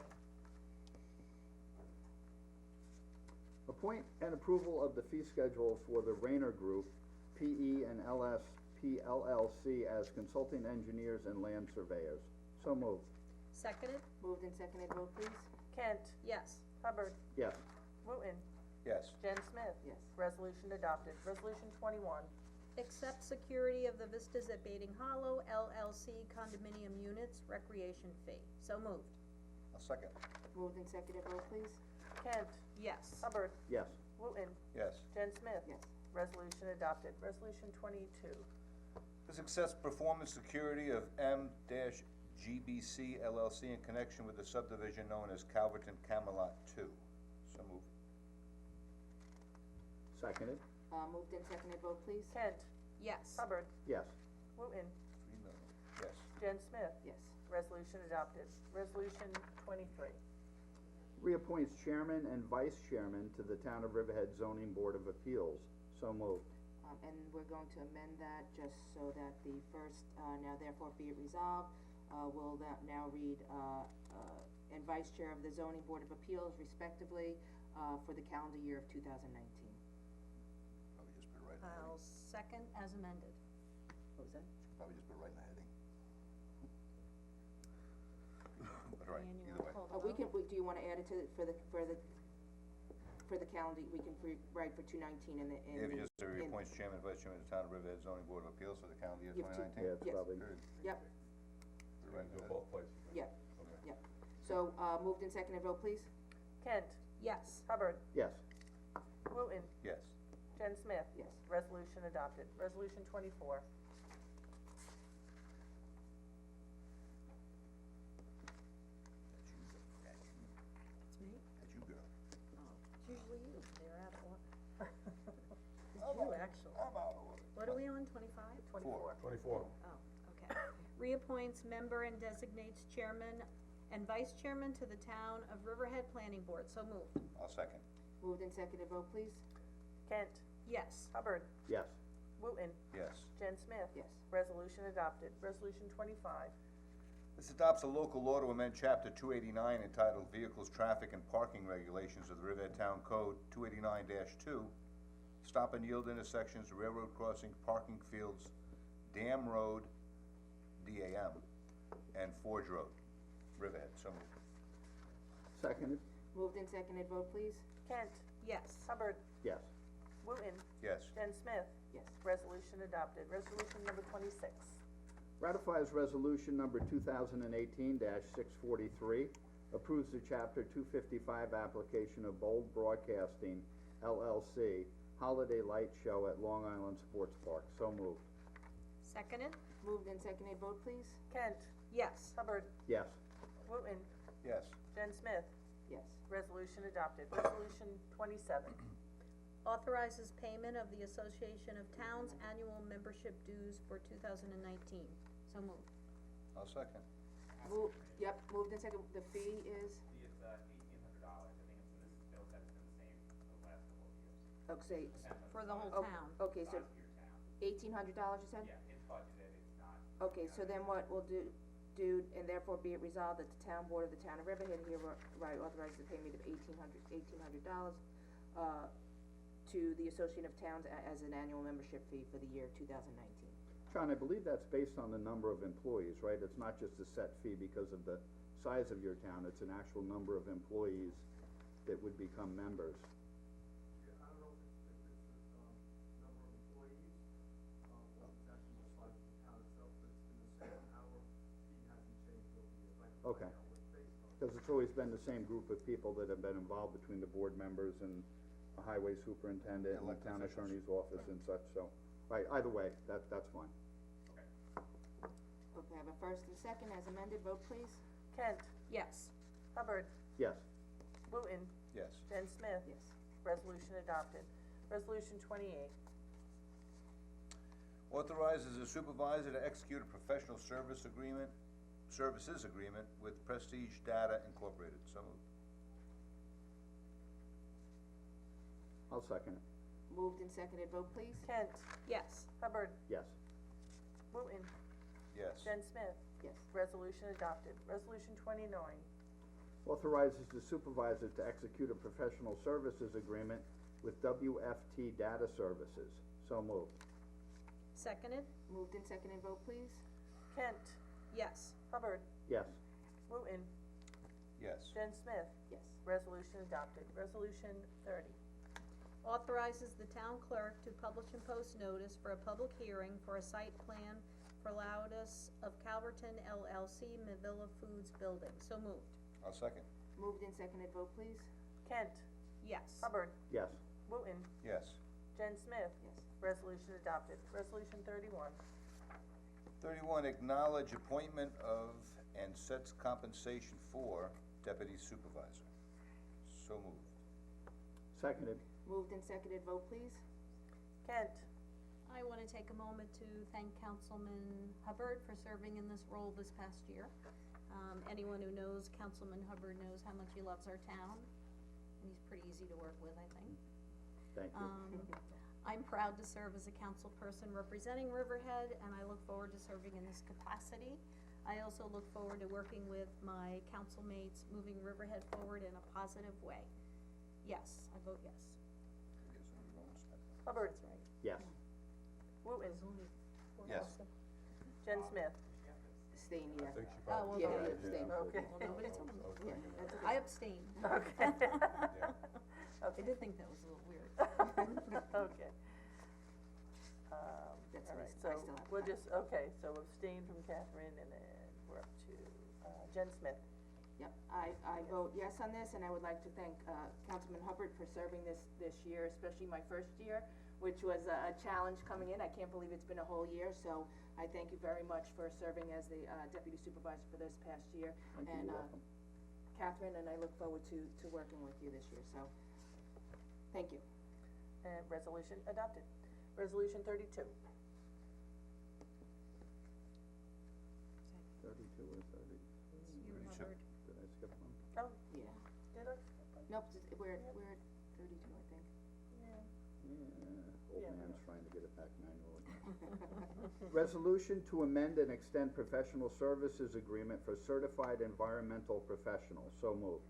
[SPEAKER 6] Appoint and approval of the fee schedule for the Rayner Group, PE and LSP LLC as consulting engineers and land surveyors. So moved.
[SPEAKER 5] Seconded?
[SPEAKER 1] Moved and seconded, vote please.
[SPEAKER 2] Kent,
[SPEAKER 5] Yes.
[SPEAKER 2] Hubbard,
[SPEAKER 6] Yes.
[SPEAKER 2] Wooten,
[SPEAKER 3] Yes.
[SPEAKER 2] Jen Smith.
[SPEAKER 1] Yes.
[SPEAKER 2] Resolution adopted. Resolution 21.
[SPEAKER 11] Accept security of the Vistas at Baiting Hollow LLC condominium units recreation fee. So moved.
[SPEAKER 3] I'll second.
[SPEAKER 1] Moved and seconded, vote please.
[SPEAKER 2] Kent,
[SPEAKER 5] Yes.
[SPEAKER 2] Hubbard,
[SPEAKER 6] Yes.
[SPEAKER 2] Wooten,
[SPEAKER 3] Yes.
[SPEAKER 2] Jen Smith.
[SPEAKER 1] Yes.
[SPEAKER 2] Resolution adopted. Resolution 22.
[SPEAKER 3] This accepts performance security of M-GBC LLC in connection with the subdivision known as Calverton Camelot 2. So moved.
[SPEAKER 6] Seconded?
[SPEAKER 1] Moved and seconded, vote please.
[SPEAKER 2] Kent,
[SPEAKER 5] Yes.
[SPEAKER 2] Hubbard,
[SPEAKER 6] Yes.
[SPEAKER 2] Wooten,
[SPEAKER 3] 3 million. Yes.
[SPEAKER 2] Jen Smith.
[SPEAKER 1] Yes.
[SPEAKER 2] Resolution adopted. Resolution 23.
[SPEAKER 6] Reappoints chairman and vice chairman to the Town of Riverhead Zoning Board of Appeals. So moved.
[SPEAKER 1] And we're going to amend that just so that the first, now therefore be it resolved, will that now read, and vice chair of the zoning board of appeals respectively, for the calendar year of 2019.
[SPEAKER 3] Probably just put it right in the heading.
[SPEAKER 11] I'll second as amended.
[SPEAKER 1] What was that?
[SPEAKER 3] Probably just put it right in the heading. But right,
[SPEAKER 11] And you
[SPEAKER 3] either way.
[SPEAKER 11] wanna call the
[SPEAKER 1] We
[SPEAKER 11] vote?
[SPEAKER 1] can, do you wanna add it to, for the calendar, we can write for 219 and the, and.
[SPEAKER 3] If you just say
[SPEAKER 1] in-
[SPEAKER 3] reappoints chairman, vice chairman of the Town of Riverhead Zoning Board of Appeals for the calendar year
[SPEAKER 1] Give to-
[SPEAKER 3] 2019.
[SPEAKER 6] Yeah, it's
[SPEAKER 1] Yes.
[SPEAKER 6] probably,
[SPEAKER 3] Period.
[SPEAKER 1] Yep,
[SPEAKER 3] Put it right in
[SPEAKER 10] Do
[SPEAKER 3] the
[SPEAKER 10] it
[SPEAKER 3] heading.
[SPEAKER 10] both places.
[SPEAKER 1] yep,
[SPEAKER 10] Okay.
[SPEAKER 1] yep. So, moved and seconded, vote please.
[SPEAKER 2] Kent,
[SPEAKER 5] Yes.
[SPEAKER 2] Hubbard,
[SPEAKER 6] yes.
[SPEAKER 2] Wooten,
[SPEAKER 3] Yes.
[SPEAKER 2] Jen Smith.
[SPEAKER 1] Yes.
[SPEAKER 2] Resolution adopted. Resolution 24.
[SPEAKER 11] It's me?
[SPEAKER 3] That's you, girl.
[SPEAKER 11] It's usually you. They're out of order. It's you, actually.
[SPEAKER 3] I'm out of order.
[SPEAKER 11] What are we on, 25?
[SPEAKER 2] 24.
[SPEAKER 10] 24.
[SPEAKER 11] Oh, okay. Reappoints member and designates chairman and vice chairman to the Town of Riverhead Planning Board. So moved.
[SPEAKER 3] I'll second.
[SPEAKER 1] Moved and seconded, vote please.
[SPEAKER 2] Kent,
[SPEAKER 11] Yes.
[SPEAKER 2] Hubbard,
[SPEAKER 6] Yes.
[SPEAKER 2] Wooten,
[SPEAKER 3] Yes.
[SPEAKER 2] Jen Smith.
[SPEAKER 1] Yes.
[SPEAKER 2] Resolution adopted. Resolution 25.
[SPEAKER 3] This adopts a local law to amend chapter 289 entitled Vehicles, Traffic, and Parking Regulations of the Riverhead Town Code 289-2, stop and yield intersections, railroad crossing, parking fields, Dam Road, DAM, and Forge Road, Riverhead. So moved.
[SPEAKER 6] Seconded?
[SPEAKER 1] Moved and seconded, vote please.
[SPEAKER 2] Kent,
[SPEAKER 11] Yes.
[SPEAKER 2] Hubbard,
[SPEAKER 6] Yes.
[SPEAKER 2] Wooten,
[SPEAKER 3] Yes.
[SPEAKER 2] Jen Smith.
[SPEAKER 1] Yes.
[SPEAKER 2] Resolution adopted. Resolution number 26.
[SPEAKER 6] Ratifies resolution number 2018-643, approves the chapter 255 application of Bold Broadcasting LLC Holiday Light Show at Long Island Sports Park. So moved.
[SPEAKER 11] Seconded?
[SPEAKER 1] Moved and seconded, vote please.
[SPEAKER 2] Kent,
[SPEAKER 11] Yes.
[SPEAKER 2] Hubbard,
[SPEAKER 6] Yes.
[SPEAKER 2] Wooten,
[SPEAKER 3] Yes.
[SPEAKER 2] Jen Smith.
[SPEAKER 1] Yes.
[SPEAKER 2] Resolution adopted. Resolution 27.
[SPEAKER 11] Authorizes payment of the Association of Towns annual membership dues for 2019. So moved.
[SPEAKER 3] I'll second.
[SPEAKER 1] Yep, moved and seconded, the fee is,
[SPEAKER 9] It's $1,800. I think it's, and this is Bill said it's been the same for the last couple of years.
[SPEAKER 1] okay,
[SPEAKER 11] For the whole
[SPEAKER 1] Oh,
[SPEAKER 11] town.
[SPEAKER 1] okay, so
[SPEAKER 9] Size of your town.
[SPEAKER 1] $1,800 you said?
[SPEAKER 9] Yeah, it's budgeted, it's not.
[SPEAKER 1] Okay, so then what we'll do, and therefore be it resolved that the town board of the town of Riverhead hereby authorizes the payment of $1,800, to to the Association of Towns as an annual membership fee for the year 2019.
[SPEAKER 6] John, I believe that's based on the number of employees, right? It's not just a set fee because of the size of your town, it's an actual number of employees that would become members.
[SPEAKER 12] Yeah, I don't know if it's number of employees, or it's actually just like the town itself, but it's been the same, our fee hasn't changed over the years, like,
[SPEAKER 6] Okay.
[SPEAKER 12] what it's based on.
[SPEAKER 6] Because it's always been the same group of people that have been involved between the board members and the highway superintendent and the
[SPEAKER 3] Elected
[SPEAKER 6] town
[SPEAKER 3] officials.
[SPEAKER 6] attorney's office and such, so, right, either way, that's fine.
[SPEAKER 1] Okay, I have a first and second as amended, vote please.
[SPEAKER 2] Kent,
[SPEAKER 11] Yes.
[SPEAKER 2] Hubbard,
[SPEAKER 6] Yes,
[SPEAKER 2] Wooten,
[SPEAKER 3] Yes.
[SPEAKER 2] Jen Smith.
[SPEAKER 1] Yes.
[SPEAKER 2] Resolution adopted. Resolution 28.
[SPEAKER 3] Authorizes the supervisor to execute a professional services agreement with Prestige Data Incorporated. So moved.
[SPEAKER 6] I'll second it.
[SPEAKER 1] Moved and seconded, vote please.
[SPEAKER 2] Kent,
[SPEAKER 11] Yes.
[SPEAKER 2] Hubbard,
[SPEAKER 6] Yes,
[SPEAKER 2] Wooten,
[SPEAKER 3] Yes.
[SPEAKER 2] Jen Smith.
[SPEAKER 1] Yes.
[SPEAKER 2] Resolution adopted. Resolution 29.
[SPEAKER 6] authorizes the supervisor to execute a professional services agreement with WFT Data Services. So moved.
[SPEAKER 11] Seconded?
[SPEAKER 1] Moved and seconded, vote please.
[SPEAKER 2] Kent,
[SPEAKER 11] Yes.
[SPEAKER 2] Hubbard,
[SPEAKER 6] Yes,
[SPEAKER 2] Wooten,
[SPEAKER 3] Yes.
[SPEAKER 2] Jen Smith.
[SPEAKER 1] Yes.
[SPEAKER 2] Resolution adopted. Resolution 30.
[SPEAKER 11] Authorizes the town clerk to publish and post notice for a public hearing for a site plan for Loudus of Calverton LLC, Mavilla Foods Building. So moved.
[SPEAKER 3] I'll second.
[SPEAKER 1] Moved and seconded, vote please.
[SPEAKER 2] Kent,
[SPEAKER 11] Yes.
[SPEAKER 2] Hubbard,
[SPEAKER 6] yes,
[SPEAKER 2] Wooten,
[SPEAKER 3] Yes.
[SPEAKER 2] Jen Smith.
[SPEAKER 1] Yes.
[SPEAKER 2] Resolution adopted. Resolution 31.
[SPEAKER 3] 31, acknowledge appointment of and sets compensation for deputy supervisor. So moved.
[SPEAKER 6] seconded.
[SPEAKER 1] Moved and seconded, vote please.
[SPEAKER 2] Kent,
[SPEAKER 11] I wanna take a moment to thank Councilman Hubbard for serving in this role this past year. Anyone who knows Councilman Hubbard knows how much he loves our town, and he's pretty easy to work with, I think.
[SPEAKER 6] Thank you.
[SPEAKER 11] I'm proud to serve as a council person representing Riverhead, and I look forward to serving in this capacity. I also look forward to working with my council mates, moving Riverhead forward in a positive way. Yes, I vote yes.
[SPEAKER 2] Hubbard,
[SPEAKER 11] That's right.
[SPEAKER 6] Yes,
[SPEAKER 2] Wooten,
[SPEAKER 3] Yes.
[SPEAKER 2] Jen Smith.
[SPEAKER 1] Abstain, yeah.
[SPEAKER 10] I think she
[SPEAKER 11] Oh,
[SPEAKER 10] probably.
[SPEAKER 11] well,
[SPEAKER 1] Yeah,
[SPEAKER 11] no.
[SPEAKER 1] yeah, abstain.
[SPEAKER 2] Okay.
[SPEAKER 11] Well, no, but it's,
[SPEAKER 10] I was
[SPEAKER 1] Yeah,
[SPEAKER 10] thinking
[SPEAKER 1] that's
[SPEAKER 10] that.
[SPEAKER 1] okay.
[SPEAKER 11] I abstain.
[SPEAKER 2] Okay.
[SPEAKER 11] I did think that was a little weird.
[SPEAKER 2] Okay.
[SPEAKER 1] That's
[SPEAKER 2] All
[SPEAKER 1] at
[SPEAKER 2] right,
[SPEAKER 1] least
[SPEAKER 2] so
[SPEAKER 1] I still have
[SPEAKER 2] we'll
[SPEAKER 1] that.
[SPEAKER 2] just, okay, so abstain from Catherine, and then we're up to, Jen Smith.
[SPEAKER 1] Yep, I vote yes on this, and I would like to thank, Councilman Hubbard for serving this year, especially my first year, which was a challenge coming in. I can't believe it's been a whole year, so I thank you very much for serving as the, deputy supervisor for this past year.
[SPEAKER 6] thank you,
[SPEAKER 1] And,
[SPEAKER 6] you're welcome.
[SPEAKER 1] Catherine, and I look forward to working with you this year, so, thank you.
[SPEAKER 2] And resolution adopted. Resolution 32.
[SPEAKER 6] 32 or 30,
[SPEAKER 11] You,
[SPEAKER 3] 32.
[SPEAKER 11] Hubbard.
[SPEAKER 6] did I skip one?
[SPEAKER 2] Oh,
[SPEAKER 1] Yeah.
[SPEAKER 2] did I?
[SPEAKER 1] Nope, we're at 32, I think.
[SPEAKER 2] Yeah.
[SPEAKER 6] Yeah, old
[SPEAKER 2] Yeah.
[SPEAKER 6] man's trying to get it back manually. Resolution to amend and extend professional services agreement for certified environmental professionals. So moved.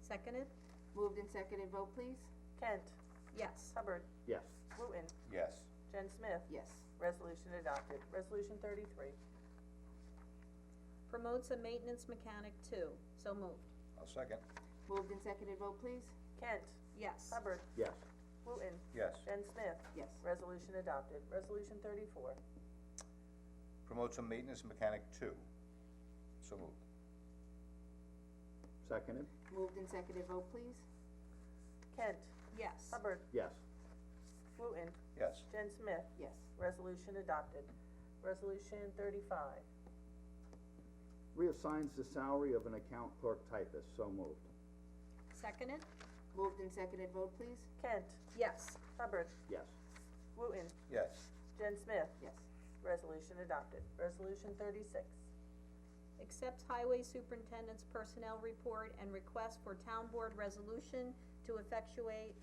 [SPEAKER 11] Seconded?
[SPEAKER 1] Moved and seconded, vote please.
[SPEAKER 2] Kent,
[SPEAKER 11] Yes.
[SPEAKER 2] Hubbard,
[SPEAKER 6] Yes,
[SPEAKER 2] Wooten,
[SPEAKER 3] Yes.
[SPEAKER 2] Jen Smith.
[SPEAKER 1] Yes.
[SPEAKER 2] Resolution adopted. Resolution 33.
[SPEAKER 11] Promotes a maintenance mechanic two. So moved.
[SPEAKER 3] I'll second.
[SPEAKER 1] Moved and seconded, vote please.
[SPEAKER 2] Kent,
[SPEAKER 11] Yes.
[SPEAKER 2] Hubbard,
[SPEAKER 6] yes,
[SPEAKER 2] Wooten,
[SPEAKER 3] Yes.
[SPEAKER 2] Jen Smith.
[SPEAKER 1] Yes.
[SPEAKER 2] Resolution adopted. Resolution 34.
[SPEAKER 3] Promotes a maintenance mechanic 2. So moved.
[SPEAKER 6] seconded.
[SPEAKER 1] Moved and seconded, vote please.
[SPEAKER 2] Kent,
[SPEAKER 11] Yes.
[SPEAKER 2] Hubbard,
[SPEAKER 6] Yes,
[SPEAKER 2] Wooten,
[SPEAKER 3] Yes.
[SPEAKER 2] Jen Smith.
[SPEAKER 1] Yes.
[SPEAKER 2] Resolution adopted. Resolution 35.
[SPEAKER 6] reassigns the salary of an account clerk typist. So moved.
[SPEAKER 11] Seconded?
[SPEAKER 1] Moved and seconded, vote please.
[SPEAKER 2] Kent,
[SPEAKER 11] Yes.
[SPEAKER 2] Hubbard,
[SPEAKER 6] Yes,
[SPEAKER 2] Wooten,
[SPEAKER 3] Yes.
[SPEAKER 2] Jen Smith.
[SPEAKER 1] Yes.
[SPEAKER 2] Resolution adopted. Resolution 36.
[SPEAKER 11] Accepts highway superintendent's personnel report and request for town board resolution to effectuate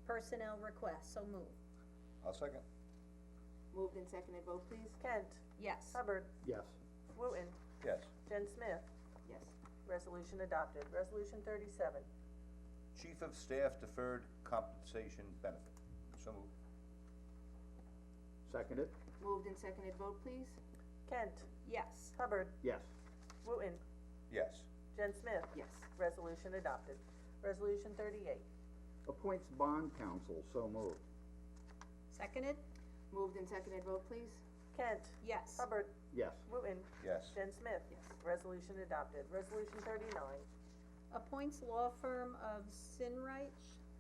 [SPEAKER 11] personnel requests. So moved.
[SPEAKER 3] I'll second.
[SPEAKER 1] Moved and seconded, vote please.
[SPEAKER 2] Kent,
[SPEAKER 11] Yes.
[SPEAKER 2] Hubbard,
[SPEAKER 6] yes,
[SPEAKER 2] Wooten,
[SPEAKER 3] Yes.
[SPEAKER 2] Jen Smith.
[SPEAKER 1] Yes.
[SPEAKER 2] Resolution adopted. Resolution 37.
[SPEAKER 3] Chief of Staff Deferred Compensation Benefit. So moved.
[SPEAKER 6] Seconded?
[SPEAKER 1] Moved and seconded, vote please.
[SPEAKER 2] Kent,
[SPEAKER 11] Yes.
[SPEAKER 2] Hubbard,
[SPEAKER 6] Yes.
[SPEAKER 2] Wooten,
[SPEAKER 3] Yes.
[SPEAKER 2] Jen Smith.
[SPEAKER 1] Yes.
[SPEAKER 2] Resolution adopted. Resolution 38.
[SPEAKER 6] Appoints bond counsel, so moved.
[SPEAKER 11] Seconded?
[SPEAKER 1] Moved and seconded, vote please.
[SPEAKER 2] Kent,
[SPEAKER 11] Yes.
[SPEAKER 2] Hubbard,
[SPEAKER 6] Yes.
[SPEAKER 2] Wooten,
[SPEAKER 3] Yes.
[SPEAKER 2] Jen Smith.
[SPEAKER 1] Yes.
[SPEAKER 2] Resolution adopted. Resolution 39.
[SPEAKER 11] Appoints law firm of Sinreich,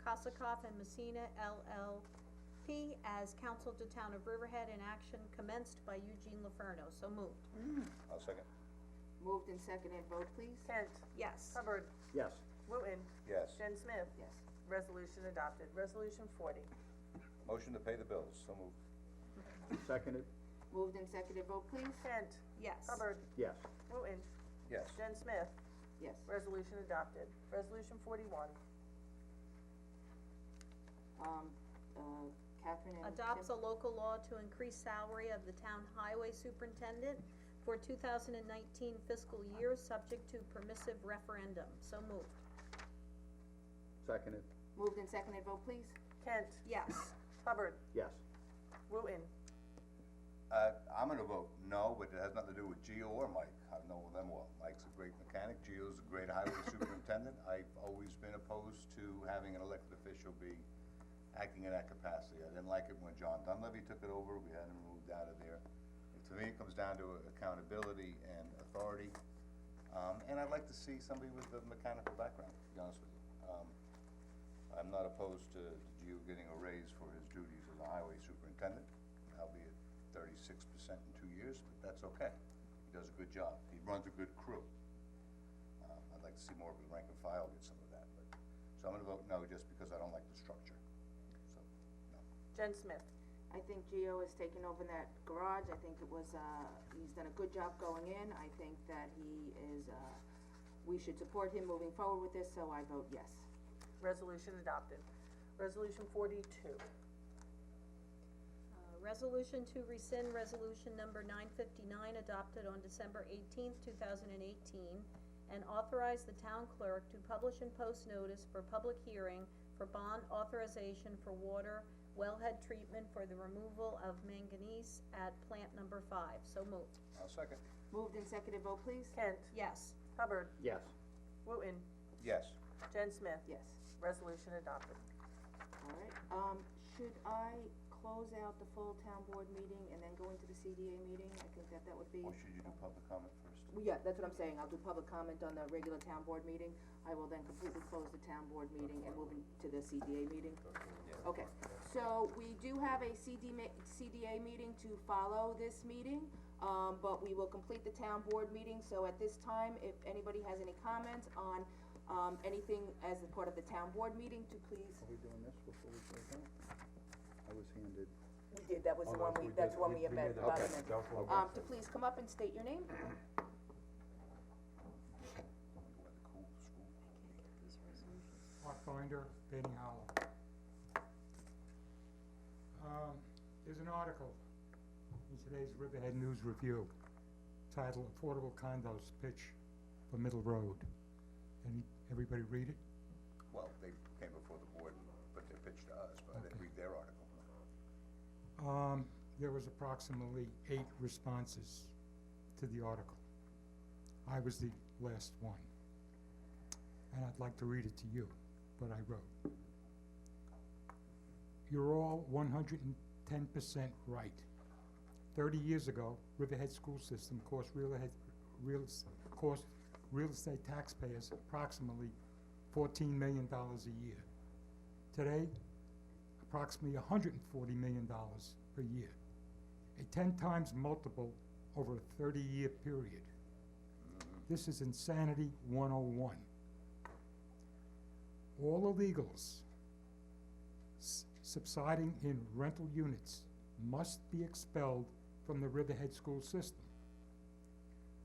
[SPEAKER 11] Kosakoff and Messina LLP as counsel to Town of Riverhead in action commenced by Eugene LaFerno. So moved.
[SPEAKER 3] I'll second.
[SPEAKER 1] Moved and seconded, vote please.
[SPEAKER 2] Kent,
[SPEAKER 11] Yes.
[SPEAKER 2] Hubbard,
[SPEAKER 6] Yes.
[SPEAKER 2] Wooten,
[SPEAKER 3] Yes.
[SPEAKER 2] Jen Smith.
[SPEAKER 1] Yes.
[SPEAKER 2] Resolution adopted. Resolution 40.
[SPEAKER 3] Motion to pay the bills. So moved.
[SPEAKER 6] Seconded?
[SPEAKER 1] Moved and seconded, vote please.
[SPEAKER 2] Kent,
[SPEAKER 11] Yes.
[SPEAKER 2] Hubbard,
[SPEAKER 6] Yes.
[SPEAKER 2] Wooten,
[SPEAKER 3] Yes.
[SPEAKER 2] Jen Smith.
[SPEAKER 1] Yes.
[SPEAKER 2] Resolution adopted. Resolution 41.
[SPEAKER 1] Catherine and
[SPEAKER 11] Adopts a
[SPEAKER 1] Tim?
[SPEAKER 11] local law to increase salary of the town highway superintendent for 2019 fiscal year, subject to permissive referendum. So moved.
[SPEAKER 6] Seconded?
[SPEAKER 1] Moved and seconded, vote please.
[SPEAKER 2] Kent,
[SPEAKER 11] Yes.
[SPEAKER 2] Hubbard,
[SPEAKER 6] Yes.
[SPEAKER 2] Wooten,
[SPEAKER 3] I'm gonna vote no, but it has nothing to do with Gio or Mike. I know them well. Mike's a great mechanic, Gio's a great highway superintendent. I've always been opposed to having an elected official be acting in that capacity. I didn't like it when John Dunleavy took it over, we had him moved out of there. To me, it comes down to accountability and authority. And I'd like to see somebody with a mechanical background, to be honest with you. I'm not opposed to Gio getting a raise for his duties as a highway superintendent, albeit 36% in 2 years, but that's okay. He does a good job. He runs a good crew. I'd like to see more of his rank and file get some of that, but, so I'm gonna vote no, just because I don't like the structure. So, no.
[SPEAKER 2] Jen Smith.
[SPEAKER 1] I think Gio has taken over that garage. I think it was, he's done a good job going in. I think that he is, we should support him moving forward with this, so I vote yes.
[SPEAKER 2] Resolution adopted. Resolution 42.
[SPEAKER 11] Resolution to rescind resolution number 959 adopted on December 18th, 2018, and authorize the town clerk to publish and post notice for public hearing for bond authorization for water wellhead treatment for the removal of manganese at plant number 5. So moved.
[SPEAKER 3] I'll second.
[SPEAKER 1] Moved and seconded, vote please.
[SPEAKER 2] Kent,
[SPEAKER 11] Yes.
[SPEAKER 2] Hubbard,
[SPEAKER 6] Yes.
[SPEAKER 2] Wooten,
[SPEAKER 3] Yes.
[SPEAKER 2] Jen Smith.
[SPEAKER 1] Yes.
[SPEAKER 2] Resolution adopted.
[SPEAKER 1] All right, should I close out the full town board meeting and then go into the CDA meeting? I think that would be.
[SPEAKER 3] Or should you do public comment first?
[SPEAKER 1] Well, yeah, that's what I'm saying, I'll do public comment on the regular town board meeting. I will then completely close the town board meeting and move into the CDA meeting. Okay, so we do have a CDA meeting to follow this meeting, but we will complete the town board meeting, so at this time, if anybody has any comments on, anything as a part of the town board meeting, to please.
[SPEAKER 6] Are we doing this before we close out? I was handed.
[SPEAKER 1] We did, that was the one that's the one we amended.
[SPEAKER 10] That was one we
[SPEAKER 1] To please come up and state your name.
[SPEAKER 13] Mark Binder, Bating Hollow. There's an article in today's Riverhead News Review titled Affordable Condos Pitch for Middle Road. Everybody read it?
[SPEAKER 3] Well, they came before the board, but they pitched to us, but I didn't read their article.
[SPEAKER 13] There was approximately 8 responses to the article. I was the last one. And I'd like to read it to you, what I wrote. You're all 110% right. 30 years ago, Riverhead school system cost real estate taxpayers approximately $14 million a year. Today, approximately $140 million per year, a 10 times multiple over a 30-year period. This is insanity 101. All illegals subsiding in rental units must be expelled from the Riverhead school system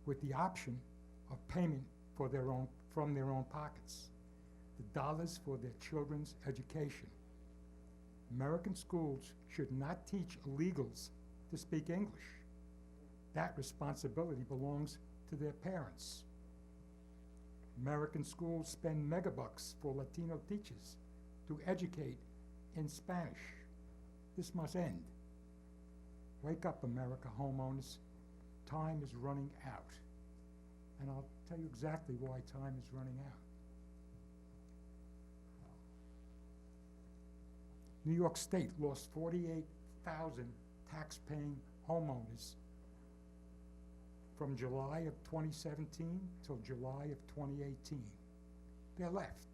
[SPEAKER 13] with the option of payment for from their own pockets, the dollars for their children's education. American schools should not teach illegals to speak English. That responsibility belongs to their parents. American schools spend megabucks for Latino teachers to educate in Spanish. This must end. Wake up, America homeowners. Time is running out. And I'll tell you exactly why time is running out. New York State lost 48,000 tax-paying homeowners from July of 2017 till July of 2018. They're left.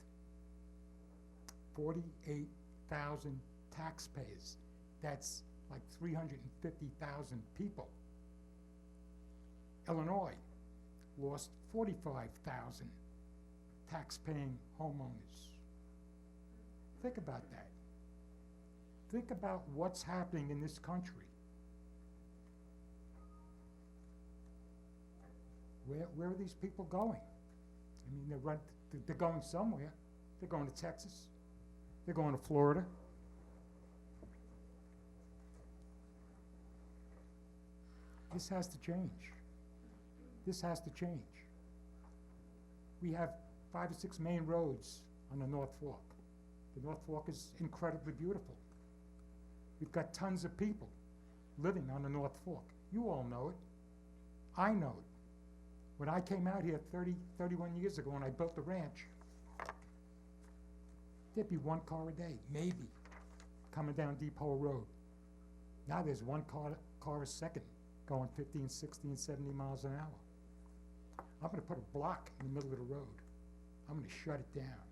[SPEAKER 13] 48,000 taxpayers. That's like 350,000 people. Illinois lost 45,000 tax-paying homeowners. Think about that. Think about what's happening in this country. Where are these people going? I mean, they're going somewhere. They're going to Texas. They're going to Florida. This has to change. This has to change. We have 5 or 6 main roads on the North Fork. The North Fork is incredibly beautiful. We've got tons of people living on the North Fork. You all know it. I know it. When I came out here 31 years ago and I built the ranch, there'd be 1 car a day, maybe, coming down Depot Road. Now there's 1 car a second going 50 and 60 and 70 miles an hour. I'm gonna put a block in the middle of the road. I'm gonna shut it down.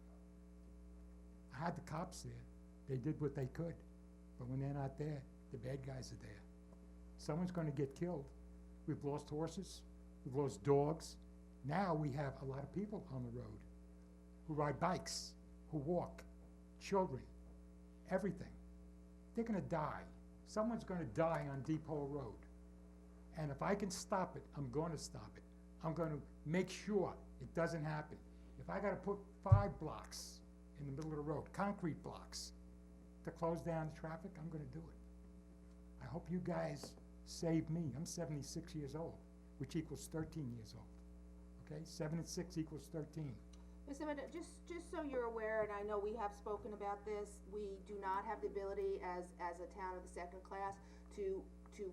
[SPEAKER 13] I had the cops there. They did what they could. But when they're not there, the bad guys are there. Someone's gonna get killed. We've lost horses. We've lost dogs. Now we have a lot of people on the road who ride bikes, who walk, children, everything. They're gonna die. Someone's gonna die on Depot Road. And if I can stop it, I'm gonna stop it. I'm gonna make sure it doesn't happen. If I gotta put 5 blocks in the middle of the road, concrete blocks, to close down the traffic, I'm gonna do it. I hope you guys save me. I'm 76 years old, which equals 13 years old. Okay, 7 and 6 equals 13.
[SPEAKER 1] Mr. Mendo, just so you're aware, and I know we have spoken about this, we do not have the ability as a town of the second class to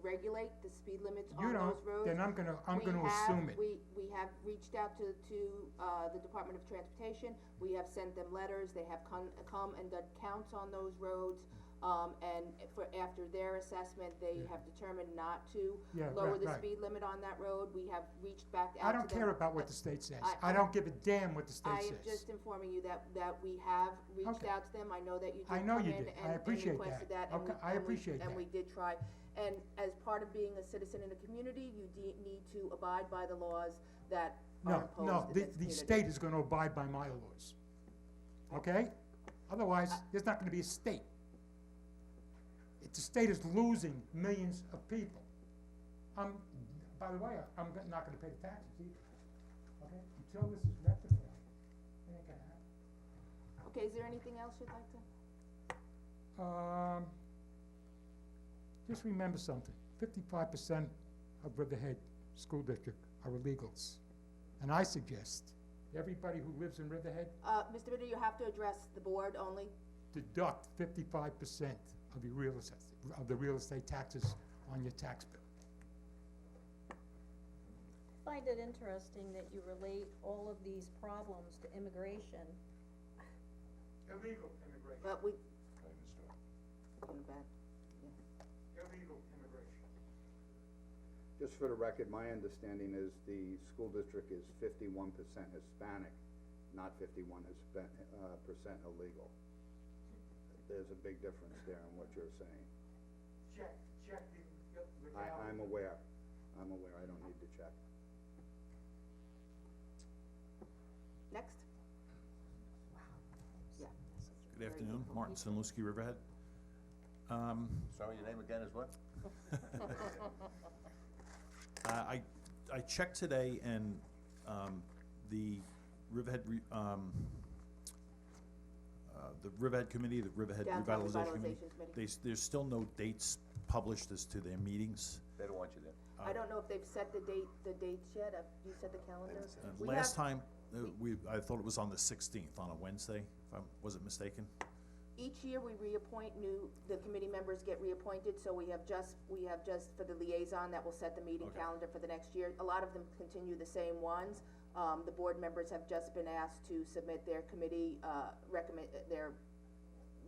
[SPEAKER 1] regulate the speed limits on those roads.
[SPEAKER 13] Then I'm gonna assume it.
[SPEAKER 1] We have reached out to the Department of Transportation. We have sent them letters. They have come and done counts on those roads. And after their assessment, they have determined not to lower the speed limit on that road. We have reached back out to them.
[SPEAKER 13] I don't care about what the state says. I don't give a damn what the state says.
[SPEAKER 1] I am just informing you that we have reached out to them. I know that you did
[SPEAKER 13] I know
[SPEAKER 1] come
[SPEAKER 13] you
[SPEAKER 1] in
[SPEAKER 13] did.
[SPEAKER 1] and
[SPEAKER 13] I appreciate
[SPEAKER 1] requested that.
[SPEAKER 13] Okay, I appreciate that.
[SPEAKER 1] And we did try. And as part of being a citizen in the community, you need to abide by the laws that are imposed
[SPEAKER 13] No,
[SPEAKER 1] in this
[SPEAKER 13] the
[SPEAKER 1] community.
[SPEAKER 13] state is gonna abide by my laws. Okay? Otherwise, there's not gonna be a state. The state is losing millions of people. By the way, I'm not gonna pay the taxes either. Okay? Until this is rectified, it ain't gonna happen.
[SPEAKER 1] Okay, is there anything else you'd like to?
[SPEAKER 13] Just remember something, 55% of Riverhead School District are illegals. And I suggest everybody who lives in Riverhead
[SPEAKER 1] Mr. Bitter, you have to address the board only.
[SPEAKER 13] deduct 55% of your real estate, of the real estate taxes on your tax bill.
[SPEAKER 11] I find it interesting that you relate all of these problems to immigration.
[SPEAKER 13] Illegal immigration.
[SPEAKER 1] But we,
[SPEAKER 13] Illegal immigration.
[SPEAKER 6] Just for the record, my understanding is the school district is 51% Hispanic, not 51% illegal. There's a big difference there in what you're saying.
[SPEAKER 13] Check the
[SPEAKER 6] I'm aware, I don't need to check.
[SPEAKER 1] next? Yeah.
[SPEAKER 14] Good afternoon, Martin Sinlewski, Riverhead.
[SPEAKER 3] Sorry, your name again is what?
[SPEAKER 14] I checked today and, the Riverhead, the Riverhead Committee, the Riverhead
[SPEAKER 1] Downtown
[SPEAKER 14] Revitalization Committee,
[SPEAKER 1] Committee.
[SPEAKER 14] there's still no dates published as to their meetings.
[SPEAKER 3] They don't want you there.
[SPEAKER 1] I don't know if they've set the dates yet. You set the calendar? We
[SPEAKER 14] Last
[SPEAKER 1] have-
[SPEAKER 14] time, I thought it was on the 16th, on a Wednesday, if I wasn't mistaken.
[SPEAKER 1] Each year, we reappoint the committee members get reappointed, so we have just for the liaison that will set the meeting
[SPEAKER 14] Okay.
[SPEAKER 1] calendar for the next year. A lot of them continue the same ones. The board members have just been asked to submit their committee,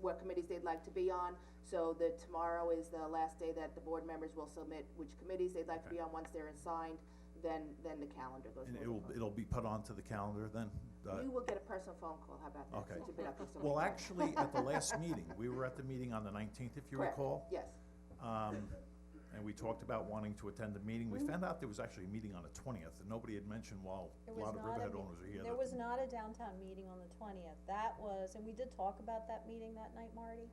[SPEAKER 1] what committees they'd like to be on. So tomorrow is the last day that the board members will submit which committees they'd like to be on. Once they're assigned, then the calendar goes.
[SPEAKER 14] And
[SPEAKER 1] moving forward.
[SPEAKER 14] it'll be put onto the calendar then?
[SPEAKER 1] You will get a personal phone call, how about that?
[SPEAKER 14] Okay.
[SPEAKER 1] Since you've been up here so
[SPEAKER 14] Well,
[SPEAKER 1] many times.
[SPEAKER 14] actually, at the last meeting, we were at the meeting on the 19th, if you
[SPEAKER 1] Correct.
[SPEAKER 14] recall.
[SPEAKER 1] Yes.
[SPEAKER 14] And we talked about wanting to attend the meeting. We found out there was actually a meeting on the 20th, and nobody had mentioned while
[SPEAKER 11] There
[SPEAKER 14] a
[SPEAKER 11] was
[SPEAKER 14] lot of
[SPEAKER 11] not a
[SPEAKER 14] Riverhead
[SPEAKER 11] me-
[SPEAKER 14] owners are here.
[SPEAKER 11] There was not a downtown meeting on the 20th. That was, and we did talk about that meeting that night, Marty.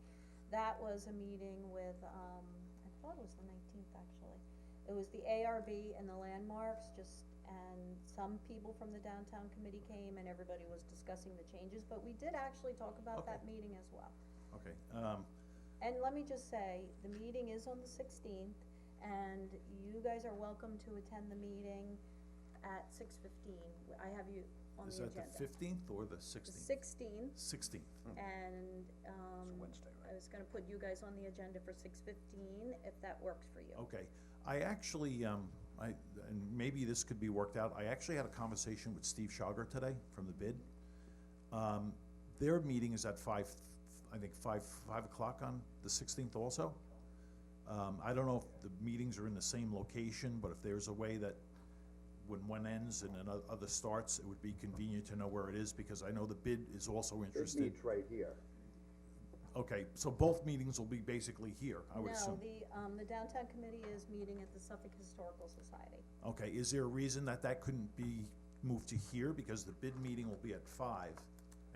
[SPEAKER 11] That was a meeting with, I thought it was the 19th, actually. It was the ARB and the landmarks, and some people from the downtown committee came, and everybody was discussing the changes, but we did actually talk about that meeting as well.
[SPEAKER 14] Okay,
[SPEAKER 11] And let me just say, the meeting is on the 16th, and you guys are welcome to attend the meeting at 6:15. I have you on the
[SPEAKER 14] is
[SPEAKER 11] agenda.
[SPEAKER 14] that the 15th or the
[SPEAKER 11] The
[SPEAKER 14] 16th?
[SPEAKER 11] 16th,
[SPEAKER 14] 16th.
[SPEAKER 11] and,
[SPEAKER 3] Wednesday,
[SPEAKER 11] I was gonna put you guys on the agenda for 6:15, if that works for you.
[SPEAKER 14] Okay, I actually, and maybe this could be worked out, I actually had a conversation with Steve Schauger today from the bid. Their meeting is at 5 o'clock on the 16th also. I don't know if the meetings are in the same location, but if there's a way that when one ends and another starts, it would be convenient to know where it is, because I know the bid is also
[SPEAKER 6] It
[SPEAKER 14] interested.
[SPEAKER 6] meets right here.
[SPEAKER 14] Okay, so both meetings will be basically here, I would assume.
[SPEAKER 11] No, the downtown committee is meeting at the Suffolk Historical Society.
[SPEAKER 14] Okay, is there a reason that couldn't be moved to here? Because the bid meeting will be at 5,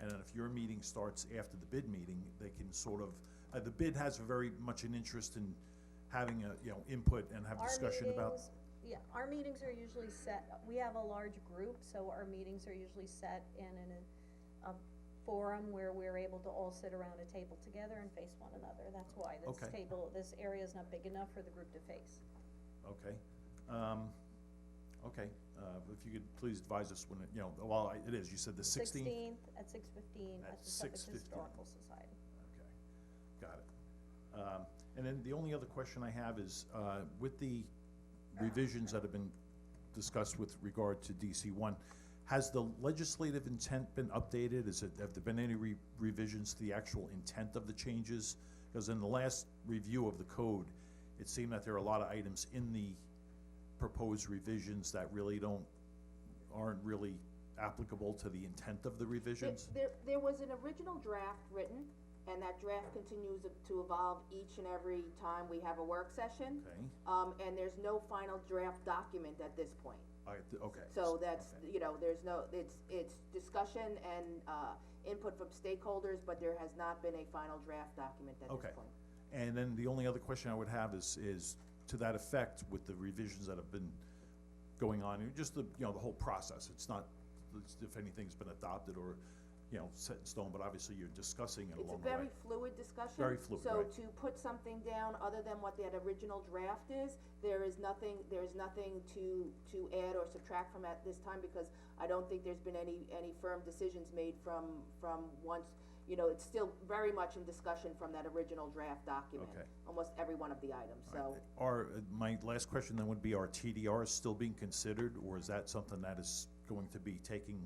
[SPEAKER 14] and then if your meeting starts after the bid meeting, they can sort of, the bid has very much an interest in having input and have discussion about.
[SPEAKER 11] Yeah, our meetings are usually set, we have a large group, so our meetings are usually set in a forum where we're able to all sit around a table together and face one another. That's why
[SPEAKER 14] Okay.
[SPEAKER 11] this area is not big enough for the group to face.
[SPEAKER 14] Okay, okay, if you could please advise us when it is, you said the 16th?
[SPEAKER 11] 16th at 6:15
[SPEAKER 14] At
[SPEAKER 11] at the Suffolk
[SPEAKER 14] 6:15.
[SPEAKER 11] Historical Society.
[SPEAKER 14] Okay, got it. And then the only other question I have is, with the revisions that have been discussed with regard to DC1, has the legislative intent been updated? Have there been any revisions to the actual intent of the changes? Because in the last review of the code, it seemed that there are a lot of items in the proposed revisions that really aren't really applicable to the intent of the revisions?
[SPEAKER 1] There was an original draft written, and that draft continues to evolve each and every time we have a work session.
[SPEAKER 14] Okay.
[SPEAKER 1] And there's no final draft document at this point.
[SPEAKER 14] Okay.
[SPEAKER 1] So that's,
[SPEAKER 14] okay.
[SPEAKER 1] there's no, it's discussion and, input from stakeholders, but there has not been a final draft document at this
[SPEAKER 14] Okay.
[SPEAKER 1] point.
[SPEAKER 14] And then the only other question I would have is to that effect, with the revisions that have been going on, just the whole process. It's not, if anything's been adopted or, set in stone, but obviously you're discussing it along the way.
[SPEAKER 1] It's a very fluid discussion.
[SPEAKER 14] Very fluid,
[SPEAKER 1] So
[SPEAKER 14] right.
[SPEAKER 1] to put something down other than what that original draft is, there's nothing to add or subtract from at this time, because I don't think there's been any firm decisions made from once, it's still very much in discussion from that original draft document.
[SPEAKER 14] Okay.
[SPEAKER 1] Almost every one of the items, so.
[SPEAKER 14] My last question then would be, are TDRs still being considered, or is that something that is going to be taking?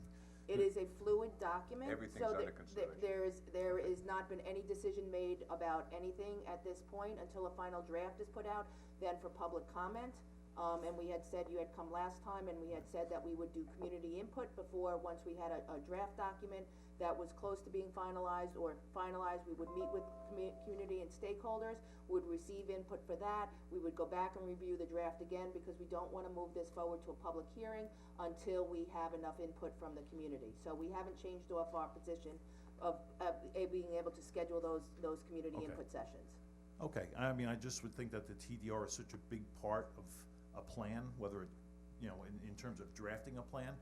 [SPEAKER 1] It is a fluid document.
[SPEAKER 3] Everything's
[SPEAKER 1] so
[SPEAKER 3] under
[SPEAKER 1] that
[SPEAKER 3] consideration.
[SPEAKER 1] there is not been any decision made about anything at this point until a final draft is put out, then for public comment. And we had said, you had come last time, and we had said that we would do community input before, once we had a draft document that was close to being finalized, we would meet with community and stakeholders, would receive input for that, we would go back and review the draft again, because we don't wanna move this forward to a public hearing until we have enough input from the community. So we haven't changed off our position of being able to schedule those community
[SPEAKER 14] Okay.
[SPEAKER 1] input sessions.
[SPEAKER 14] Okay, I mean, I just would think that the TDR is such a big part of a plan, whether it, in terms of drafting a plan,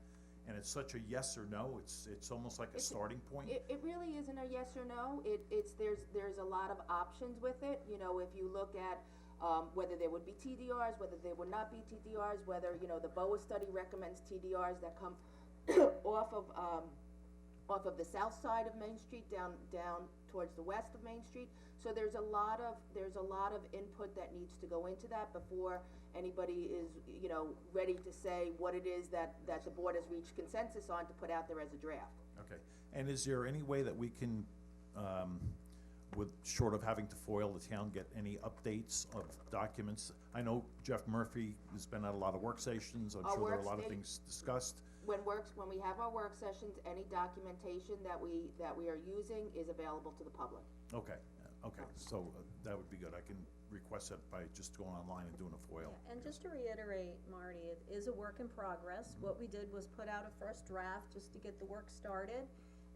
[SPEAKER 14] and it's such a yes or no, it's almost like a starting point.
[SPEAKER 1] It really isn't a yes or no, there's a lot of options with it, if you look at, whether there would be TDRs, whether there would not be TDRs, whether, the BOA study recommends TDRs that come off of the south side of Main Street, down towards the west of Main Street. So there's a lot of input that needs to go into that before anybody is, you know, ready to say what it is that the board has reached consensus on to put out there as a draft.
[SPEAKER 14] Okay, and is there any way that we can, with, short of having to foil the town, get any updates of documents? I know Jeff Murphy has been at a lot of work sessions, I'm
[SPEAKER 1] Our
[SPEAKER 14] sure there are a
[SPEAKER 1] work
[SPEAKER 14] lot of
[SPEAKER 1] sta-
[SPEAKER 14] things discussed.
[SPEAKER 1] When we have our work sessions, any documentation that we are using is available to the public.
[SPEAKER 14] Okay, so that would be good, I can request that by just going online and doing a FOIL.
[SPEAKER 11] And just to reiterate, Marty, it is a work in progress. What we did was put out a first draft just to get the work started.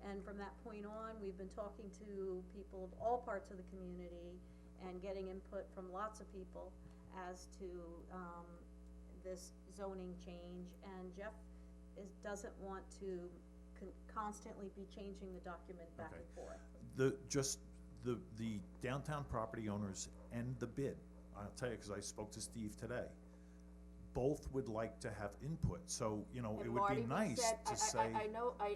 [SPEAKER 11] And from that point on, we've been talking to people of all parts of the community and getting input from lots of people as to, this zoning change. And Jeff doesn't want to constantly be changing the document back
[SPEAKER 14] Okay.
[SPEAKER 11] and forth.
[SPEAKER 14] The downtown property owners and the bid, I'll tell you, cause I spoke to Steve today, both would like to have input, so, you know,
[SPEAKER 1] And
[SPEAKER 14] it would
[SPEAKER 1] Marty,
[SPEAKER 14] be
[SPEAKER 1] we
[SPEAKER 14] nice
[SPEAKER 1] said-
[SPEAKER 14] to say.
[SPEAKER 1] I know, I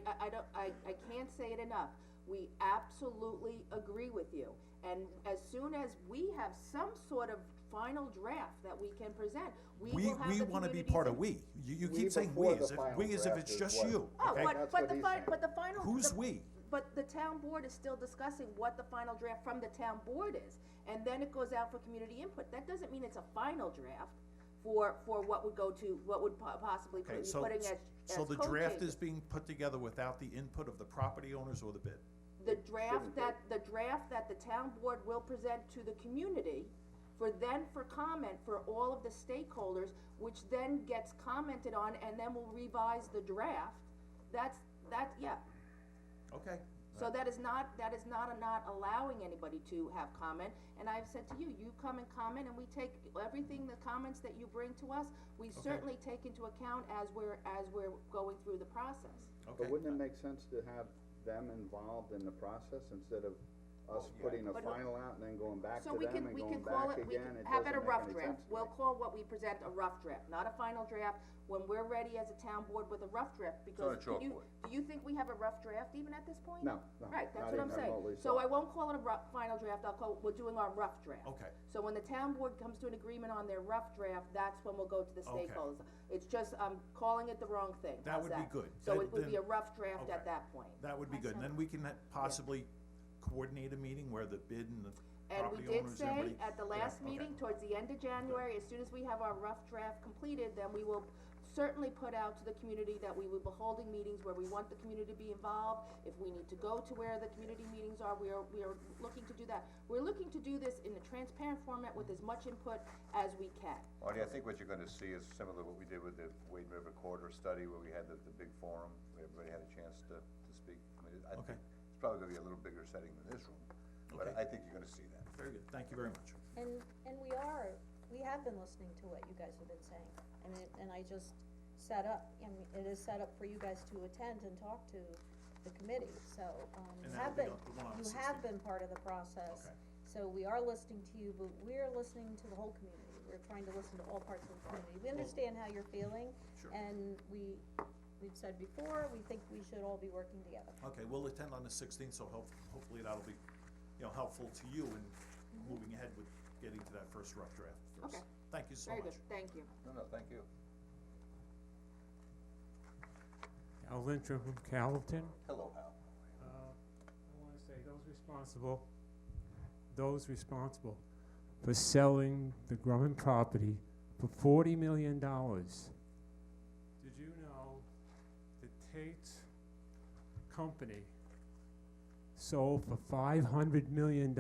[SPEAKER 1] can't say it enough. We absolutely agree with you. And as soon as we have some sort of final draft that we can present, we will have
[SPEAKER 14] We
[SPEAKER 1] the
[SPEAKER 14] wanna be
[SPEAKER 1] community's
[SPEAKER 14] part of
[SPEAKER 1] input.
[SPEAKER 14] you
[SPEAKER 6] We
[SPEAKER 14] keep saying
[SPEAKER 6] before
[SPEAKER 14] we,
[SPEAKER 6] the
[SPEAKER 14] as if,
[SPEAKER 6] final
[SPEAKER 14] we as if
[SPEAKER 6] draft
[SPEAKER 14] it's
[SPEAKER 6] is
[SPEAKER 14] just
[SPEAKER 6] what-
[SPEAKER 14] you,
[SPEAKER 1] Oh,
[SPEAKER 14] okay?
[SPEAKER 6] That's
[SPEAKER 1] but
[SPEAKER 6] what
[SPEAKER 1] the
[SPEAKER 6] he's
[SPEAKER 1] final,
[SPEAKER 6] saying.
[SPEAKER 1] but the final.
[SPEAKER 14] Who's
[SPEAKER 1] the-
[SPEAKER 14] we?
[SPEAKER 1] But the town board is still discussing what the final draft from the town board is, and then it goes out for community input. That doesn't mean it's a final draft for what would go to, what would possibly
[SPEAKER 14] Okay,
[SPEAKER 1] be
[SPEAKER 14] so,
[SPEAKER 1] putting as
[SPEAKER 14] so the
[SPEAKER 1] code
[SPEAKER 14] draft
[SPEAKER 1] changes.
[SPEAKER 14] is being put together without the input of the property owners or the bid?
[SPEAKER 1] The draft that the town board will present to the community for comment for all of the stakeholders, which then gets commented on, and then we'll revise the draft. Yeah.
[SPEAKER 14] Okay.
[SPEAKER 1] So that is not allowing anybody to have comment, and I've said to you, you come and comment, and we take everything, the comments that you bring to us, we certainly take into account as we're going through the process.
[SPEAKER 14] Okay.
[SPEAKER 6] But wouldn't it make sense to have them involved in the process instead of us putting a
[SPEAKER 1] But-
[SPEAKER 6] final out and then going back to
[SPEAKER 1] So we
[SPEAKER 6] them
[SPEAKER 1] can,
[SPEAKER 6] and
[SPEAKER 1] we
[SPEAKER 6] going
[SPEAKER 1] can call
[SPEAKER 6] back
[SPEAKER 1] it, we
[SPEAKER 6] again?
[SPEAKER 1] can,
[SPEAKER 6] It
[SPEAKER 1] how about a
[SPEAKER 6] doesn't make
[SPEAKER 1] rough
[SPEAKER 6] any
[SPEAKER 1] draft?
[SPEAKER 6] sense to
[SPEAKER 1] We'll
[SPEAKER 6] me.
[SPEAKER 1] call what we present a rough draft, not a final draft, when we're ready as a town board with a rough draft, because
[SPEAKER 3] on a
[SPEAKER 1] do you
[SPEAKER 3] chalkboard.
[SPEAKER 1] think we have a rough draft even at this point?
[SPEAKER 6] No,
[SPEAKER 1] Right, that's
[SPEAKER 6] not
[SPEAKER 1] what I'm
[SPEAKER 6] even
[SPEAKER 1] saying.
[SPEAKER 6] remotely
[SPEAKER 1] So I won't call it a final draft, I'll call, we're doing our rough draft.
[SPEAKER 14] Okay.
[SPEAKER 1] So when the town board comes to an agreement on their rough draft, that's when we'll go to the
[SPEAKER 14] Okay.
[SPEAKER 1] stakeholders. It's just, I'm calling it the wrong thing.
[SPEAKER 14] That
[SPEAKER 1] How's
[SPEAKER 14] would be good.
[SPEAKER 1] So
[SPEAKER 14] That-
[SPEAKER 1] it would be a
[SPEAKER 14] then-
[SPEAKER 1] rough draft
[SPEAKER 14] okay.
[SPEAKER 1] at that point.
[SPEAKER 14] That would be good, and then we can possibly coordinate a meeting where the bid and the
[SPEAKER 1] And we
[SPEAKER 14] property
[SPEAKER 1] did
[SPEAKER 14] owners,
[SPEAKER 1] say
[SPEAKER 14] everybody.
[SPEAKER 1] at the last
[SPEAKER 14] okay.
[SPEAKER 1] meeting, towards the end of January, as soon as we have our rough draft completed, then we will certainly put out to the community that we will be holding meetings where we want the community to be involved. If we need to go to where the community meetings are, we are looking to do that. We're looking to do this in a transparent format with as much input as we can.
[SPEAKER 3] Marty, I think what you're gonna see is similar to what we did with the Wade River Corridor study, where we had the big forum, where everybody had a chance to speak. I mean, I think it's probably gonna be a little bigger setting than this room, but
[SPEAKER 14] Okay.
[SPEAKER 3] I think you're gonna see that.
[SPEAKER 14] Very good, thank you very much.
[SPEAKER 11] And we have been listening to what you guys have been saying, and I just set up, it is set up for you guys to attend and talk to the committee, so,
[SPEAKER 14] And
[SPEAKER 11] you
[SPEAKER 14] that'll
[SPEAKER 11] have
[SPEAKER 14] be
[SPEAKER 11] been,
[SPEAKER 14] on the one on the
[SPEAKER 11] you have
[SPEAKER 14] 16th.
[SPEAKER 11] been part of the process.
[SPEAKER 14] Okay.
[SPEAKER 11] So we are listening to you, but we're listening to the whole community, we're trying to listen to all parts of the community. We understand how you're feeling,
[SPEAKER 14] Sure.
[SPEAKER 11] and we've said before, we think we should all be working together.
[SPEAKER 14] Okay, we'll attend on the 16th, so hopefully that'll be, helpful to you in moving ahead with getting to that first rough draft first.
[SPEAKER 1] Okay.
[SPEAKER 14] Thank you so
[SPEAKER 1] Very
[SPEAKER 14] much.
[SPEAKER 1] good, thank you.
[SPEAKER 3] No, thank you.
[SPEAKER 15] Al Lintrom from Carrollton.
[SPEAKER 3] Hello, Hal.
[SPEAKER 15] I want to say those responsible for selling the Grumman property for $40 million. Did you know the Tate's company sold for $500 million?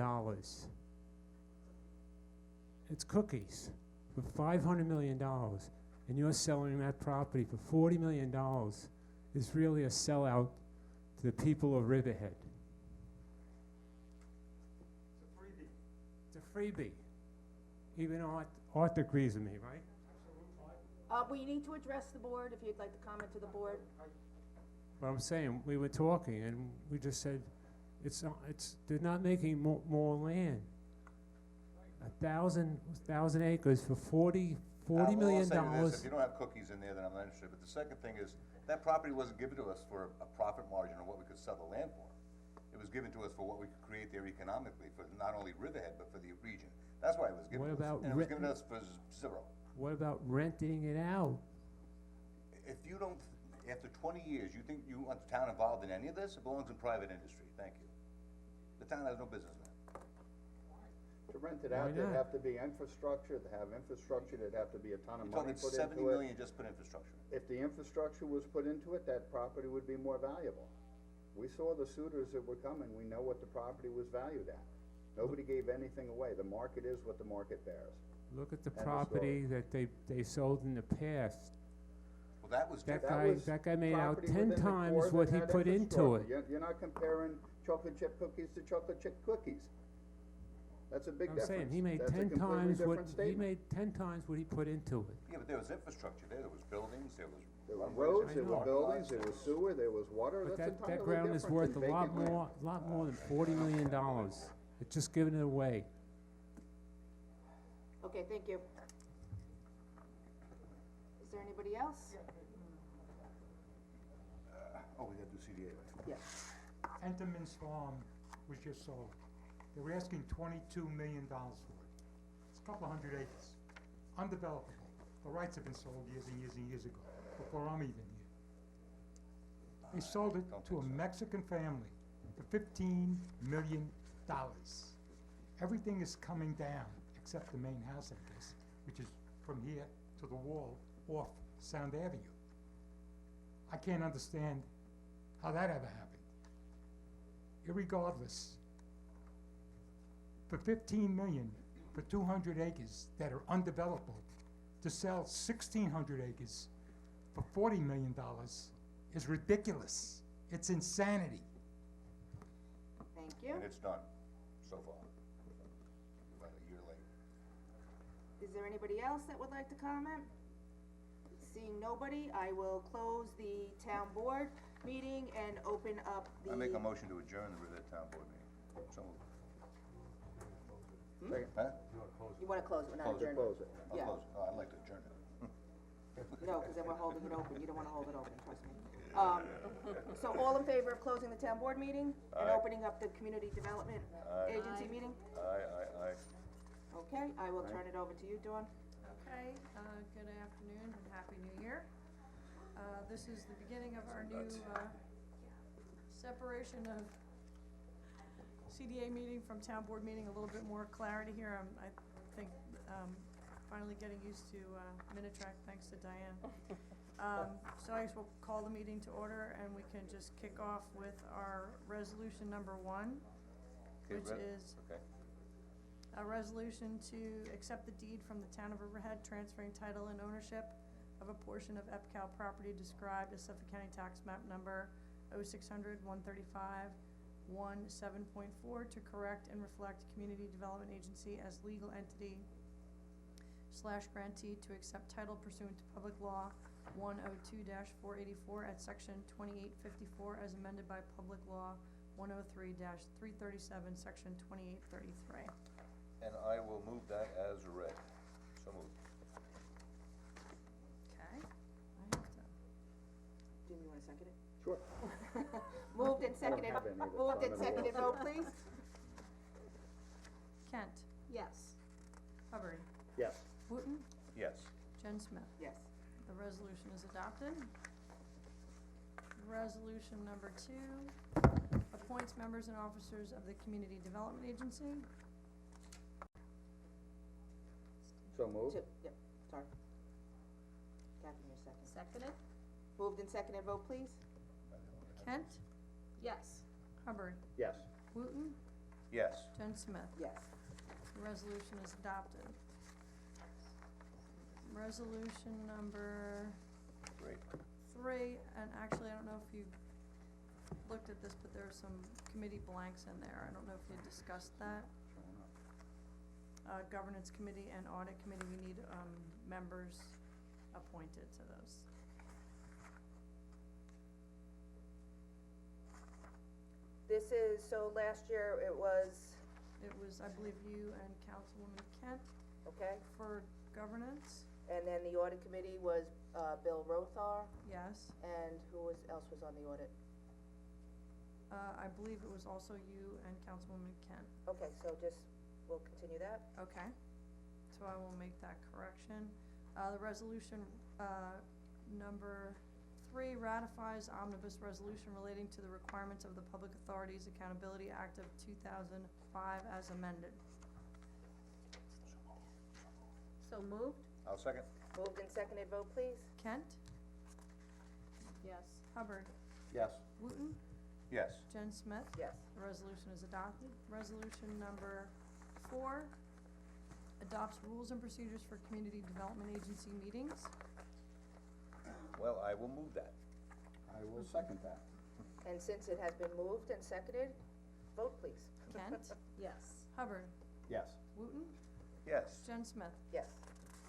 [SPEAKER 15] It's cookies for $500 million, and you're selling that property for $40 million. Is really a sellout to the people of Riverhead. It's a freebie. Even Art agrees with me, right?
[SPEAKER 1] We need to address the board, if you'd like to comment to the board.
[SPEAKER 15] But I'm saying, we were talking and we just said, they're not making more land. 1,000 acres for $40 million.
[SPEAKER 3] I'll say this, if you don't have cookies in there, then I'm not interested, but the second thing is, That property wasn't given to us for a profit margin or what we could sell the land for. It was given to us for what we could create there economically, for not only Riverhead, but for the region. That's why it was given
[SPEAKER 15] What
[SPEAKER 3] to us,
[SPEAKER 15] about
[SPEAKER 3] and it was
[SPEAKER 15] re-
[SPEAKER 3] given to us for zero.
[SPEAKER 15] What about renting it out?
[SPEAKER 3] If you don't, after 20 years, you think you want the town involved in any of this, it belongs in private industry, thank you. The town has no business in it.
[SPEAKER 6] To rent it
[SPEAKER 15] Why
[SPEAKER 6] out, there'd
[SPEAKER 15] not?
[SPEAKER 6] have to be infrastructure, to have infrastructure, there'd have to be a ton of
[SPEAKER 3] You're
[SPEAKER 6] money
[SPEAKER 3] talking
[SPEAKER 6] put
[SPEAKER 3] 70
[SPEAKER 6] into it.
[SPEAKER 3] million just put infrastructure.
[SPEAKER 6] If the infrastructure was put into it, that property would be more valuable. We saw the suitors that were coming, we know what the property was valued at. Nobody gave anything away, the market is what the market bears.
[SPEAKER 15] Look at the
[SPEAKER 6] End of
[SPEAKER 15] property that they sold in the past.
[SPEAKER 3] Well, that was
[SPEAKER 15] That
[SPEAKER 3] different.
[SPEAKER 15] guy made out
[SPEAKER 6] Property
[SPEAKER 15] 10
[SPEAKER 6] within the
[SPEAKER 15] times
[SPEAKER 6] core
[SPEAKER 15] what
[SPEAKER 6] that
[SPEAKER 15] he
[SPEAKER 6] had
[SPEAKER 15] put into it.
[SPEAKER 6] infrastructure. You're not comparing chocolate chip cookies to chocolate chip cookies. That's a big
[SPEAKER 15] I'm
[SPEAKER 6] difference.
[SPEAKER 15] saying, he made
[SPEAKER 6] That's a
[SPEAKER 15] 10
[SPEAKER 6] completely
[SPEAKER 15] times what,
[SPEAKER 6] different
[SPEAKER 15] he
[SPEAKER 6] statement.
[SPEAKER 15] made 10 times what he put into it.
[SPEAKER 3] Yeah, but there was infrastructure there was buildings, there was.
[SPEAKER 6] There were
[SPEAKER 3] runways,
[SPEAKER 6] roads,
[SPEAKER 15] I
[SPEAKER 6] there were
[SPEAKER 15] know.
[SPEAKER 6] buildings, there was sewer, there was water,
[SPEAKER 15] But
[SPEAKER 6] that's entirely
[SPEAKER 15] that
[SPEAKER 6] different
[SPEAKER 15] ground is
[SPEAKER 6] than
[SPEAKER 15] worth a lot
[SPEAKER 6] vacant land.
[SPEAKER 15] more than $40 million. It's just giving it away.
[SPEAKER 1] Okay, thank you. Is there anybody else?
[SPEAKER 3] Oh, we gotta do CDA, right?
[SPEAKER 1] Yes.
[SPEAKER 13] Enterman's Farm was just sold. They were asking $22 million for it. It's a couple hundred acres, undevelopable. The rights have been sold years and years and years ago, before I'm even here. They sold it
[SPEAKER 3] Don't
[SPEAKER 13] to a
[SPEAKER 3] think so.
[SPEAKER 13] Mexican family for $15 million. Everything is coming down, except the main house, I guess, which is from here to the wall off Sound Avenue. I can't understand how that ever happened. Irregardless, for 15 million, for 200 acres that are undevelopable, to sell 1,600 acres for $40 million is ridiculous. It's insanity.
[SPEAKER 1] Thank you.
[SPEAKER 3] And it's done, so far. About a year late.
[SPEAKER 1] Is there anybody else that would like to comment? Seeing nobody, I will close the town board meeting and open up the.
[SPEAKER 3] I make a motion to adjourn the Riverhead Town Board meeting. So moved. Huh?
[SPEAKER 1] You wanna close it, we're not
[SPEAKER 3] Close it.
[SPEAKER 1] adjourning?
[SPEAKER 6] Close it.
[SPEAKER 3] I'll
[SPEAKER 1] Yeah.
[SPEAKER 3] close it. Oh, I'd like to adjourn it.
[SPEAKER 1] No, cause then we're holding it open, you don't wanna hold it open, trust me. So all in favor of closing the town board meeting and
[SPEAKER 3] Aye.
[SPEAKER 1] opening up the community development
[SPEAKER 3] Aye.
[SPEAKER 1] agency meeting?
[SPEAKER 3] Aye.
[SPEAKER 1] Okay, I will turn it over to you, Dawn.
[SPEAKER 2] Okay, good afternoon and Happy New Year. This is the beginning of our new, separation of CDA meeting from town board meeting, a little bit more clarity here. I think, finally getting used to, Minitrack, thanks to Diane. So I guess we'll call the meeting to order and we can just kick off with our resolution number 1,
[SPEAKER 3] Okay,
[SPEAKER 2] which is
[SPEAKER 3] Okay.
[SPEAKER 2] a resolution to accept the deed from the town of Riverhead, transferring title and ownership of a portion of EPCAL property described as Suffolk County Tax Map Number 0600-135-17.4 to correct and reflect Community Development Agency as legal entity / grantee to accept title pursuant to Public Law 102-484 at Section 2854 as amended by Public Law 103-337, Section 2833.
[SPEAKER 3] And I will move that as read. So moved.
[SPEAKER 2] Okay, I have to.
[SPEAKER 1] Jim, you wanna second it?
[SPEAKER 6] Sure.
[SPEAKER 1] Moved and seconded,
[SPEAKER 6] have any of it,
[SPEAKER 1] moved
[SPEAKER 6] so
[SPEAKER 1] and
[SPEAKER 6] I'm at a
[SPEAKER 1] seconded,
[SPEAKER 6] loss.
[SPEAKER 1] vote please.
[SPEAKER 2] Kent,
[SPEAKER 11] Yes.
[SPEAKER 2] Hubbard,
[SPEAKER 6] Yes.
[SPEAKER 2] Wooten,
[SPEAKER 3] Yes.
[SPEAKER 2] Jen Smith.
[SPEAKER 1] Yes.
[SPEAKER 2] The resolution is adopted. Resolution number 2, appoints members and officers of the Community Development Agency.
[SPEAKER 6] So moved?
[SPEAKER 1] Yep, sorry. Catherine, your second.
[SPEAKER 11] Seconded?
[SPEAKER 1] Moved and seconded, vote please.
[SPEAKER 2] Kent,
[SPEAKER 11] Yes.
[SPEAKER 2] Hubbard,
[SPEAKER 6] Yes.
[SPEAKER 2] Wooten,
[SPEAKER 3] Yes.
[SPEAKER 2] Jen Smith.
[SPEAKER 1] Yes.
[SPEAKER 2] The resolution is adopted. Resolution number
[SPEAKER 3] Great.
[SPEAKER 2] 3, and actually, I don't know if you looked at this, but there are some committee blanks in there. I don't know if you discussed that. Governance Committee and Audit Committee, we need, members appointed to those.
[SPEAKER 1] This is, so last year it was,
[SPEAKER 2] It was, I believe, you and Councilwoman Kent
[SPEAKER 1] okay,
[SPEAKER 2] for governance.
[SPEAKER 1] And then the audit committee was, Bill Rothar,
[SPEAKER 2] Yes.
[SPEAKER 1] and else was on the audit?
[SPEAKER 2] I believe it was also you and Councilwoman Kent.
[SPEAKER 1] Okay, so we'll continue that.
[SPEAKER 2] Okay, so I will make that correction. The resolution, number 3 ratifies omnibus resolution relating to the requirements of the Public Authorities Accountability Act of 2005 as amended.
[SPEAKER 11] So moved?
[SPEAKER 3] I'll second.
[SPEAKER 1] Moved and seconded, vote please.
[SPEAKER 2] Kent?
[SPEAKER 11] Yes.
[SPEAKER 2] Hubbard?
[SPEAKER 6] Yes.
[SPEAKER 2] Wooten?
[SPEAKER 3] Yes.
[SPEAKER 2] Jen Smith?
[SPEAKER 1] Yes.
[SPEAKER 2] The resolution is adopted. Resolution number 4 adopts rules and procedures for Community Development Agency meetings.
[SPEAKER 3] Well, I will move that.
[SPEAKER 6] I will second that.
[SPEAKER 1] And since it has been moved and seconded, vote please.
[SPEAKER 2] Kent?
[SPEAKER 11] Yes.
[SPEAKER 2] Hubbard?
[SPEAKER 6] Yes.
[SPEAKER 2] Wooten?
[SPEAKER 3] Yes.
[SPEAKER 2] Jen Smith?
[SPEAKER 1] Yes.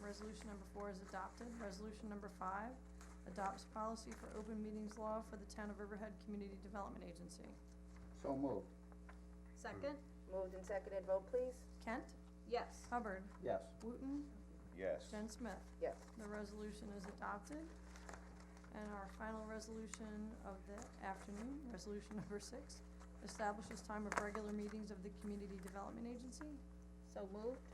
[SPEAKER 2] Resolution number 4 is adopted. Resolution number 5 adopts policy for open meetings law for the Town of Riverhead Community Development Agency.
[SPEAKER 6] So moved.
[SPEAKER 11] Second?
[SPEAKER 1] Moved and seconded, vote please.
[SPEAKER 2] Kent?
[SPEAKER 11] Yes.
[SPEAKER 2] Hubbard?
[SPEAKER 6] Yes.
[SPEAKER 2] Wooten?
[SPEAKER 3] Yes.
[SPEAKER 2] Jen Smith?
[SPEAKER 1] Yes.
[SPEAKER 2] The resolution is adopted. And our final resolution of the afternoon, resolution number 6, establishes time of regular meetings of the Community Development Agency.
[SPEAKER 11] So moved?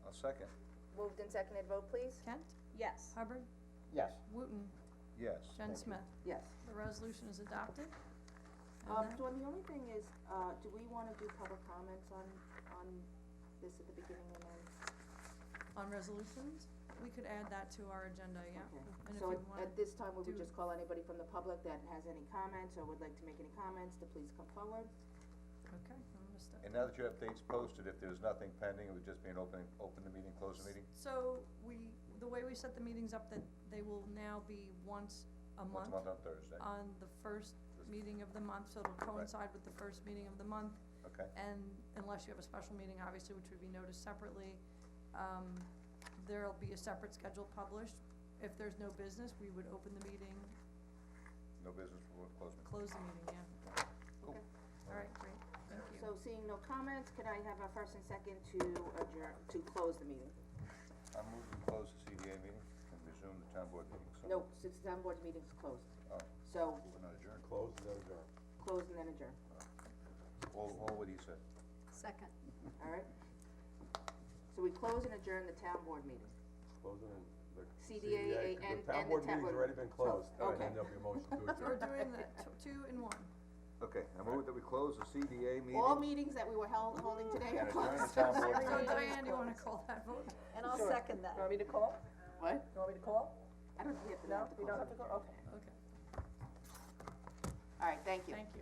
[SPEAKER 3] I'll second.
[SPEAKER 1] Moved and seconded, vote please.
[SPEAKER 2] Kent?
[SPEAKER 11] Yes.
[SPEAKER 2] Hubbard?
[SPEAKER 6] Yes.
[SPEAKER 2] Wooten?
[SPEAKER 3] Yes.
[SPEAKER 2] Jen Smith?
[SPEAKER 1] Yes.
[SPEAKER 2] The resolution is adopted. And that-
[SPEAKER 1] Dawn, the only thing is, do we wanna do public comments on this at the beginning and then?
[SPEAKER 2] On resolutions, we could add that to our agenda, yeah.
[SPEAKER 1] Okay.
[SPEAKER 2] And if
[SPEAKER 1] So
[SPEAKER 2] you
[SPEAKER 1] at
[SPEAKER 2] wanna
[SPEAKER 1] this time, we would
[SPEAKER 2] do-
[SPEAKER 1] just call anybody from the public that has any comments or would like to make any comments to please come forward.
[SPEAKER 2] Okay, I'm gonna step.
[SPEAKER 3] And now that you have dates posted, if there's nothing pending, it would just be an open the meeting, close the meeting?
[SPEAKER 2] So the way we set the meetings up, that they will now be once a
[SPEAKER 3] Once
[SPEAKER 2] month.
[SPEAKER 3] a month on Thursday.
[SPEAKER 2] On the first meeting of the month, so it'll coincide with the first meeting of the month.
[SPEAKER 3] Okay.
[SPEAKER 2] And unless you have a special meeting, obviously, which would be noticed separately, there'll be a separate schedule published. If there's no business, we would open the meeting,
[SPEAKER 3] No business for closing.
[SPEAKER 2] close the meeting, yeah.
[SPEAKER 1] Okay.
[SPEAKER 2] All right, great, thank you.
[SPEAKER 1] So seeing no comments, could I have a first and second to adjourn, to close the meeting?
[SPEAKER 3] I'm moving to close the CDA meeting and resume the town board meeting, so.
[SPEAKER 1] No, since the town board meeting's closed.
[SPEAKER 3] Oh,
[SPEAKER 1] So,
[SPEAKER 3] we're not adjourned.
[SPEAKER 10] Close and then adjourn.
[SPEAKER 1] close and then adjourn,
[SPEAKER 3] All what he said.
[SPEAKER 11] Second.
[SPEAKER 1] alright? So we close and adjourn the town board meeting.
[SPEAKER 10] Closing and the
[SPEAKER 1] CDA and
[SPEAKER 10] the town
[SPEAKER 1] the
[SPEAKER 10] board
[SPEAKER 1] town
[SPEAKER 10] meeting's
[SPEAKER 1] board-
[SPEAKER 10] already been closed, and
[SPEAKER 1] okay.
[SPEAKER 10] then there'll be a motion to
[SPEAKER 2] So we're
[SPEAKER 10] adjourn.
[SPEAKER 2] doing the two in one.
[SPEAKER 3] Okay, I move that we close the CDA meeting.
[SPEAKER 1] All meetings that we were holding today are
[SPEAKER 3] And adjourn
[SPEAKER 1] closed.
[SPEAKER 3] the town board
[SPEAKER 2] So
[SPEAKER 3] meeting.
[SPEAKER 2] Diane, do you wanna call that vote?
[SPEAKER 11] And I'll
[SPEAKER 1] Sure.
[SPEAKER 11] second that.
[SPEAKER 1] You want me to call? What?
[SPEAKER 12] You want me to call?
[SPEAKER 1] I don't have to.
[SPEAKER 12] No, you don't have to go, okay.
[SPEAKER 2] Okay,
[SPEAKER 1] Alright, thank you.
[SPEAKER 2] thank you.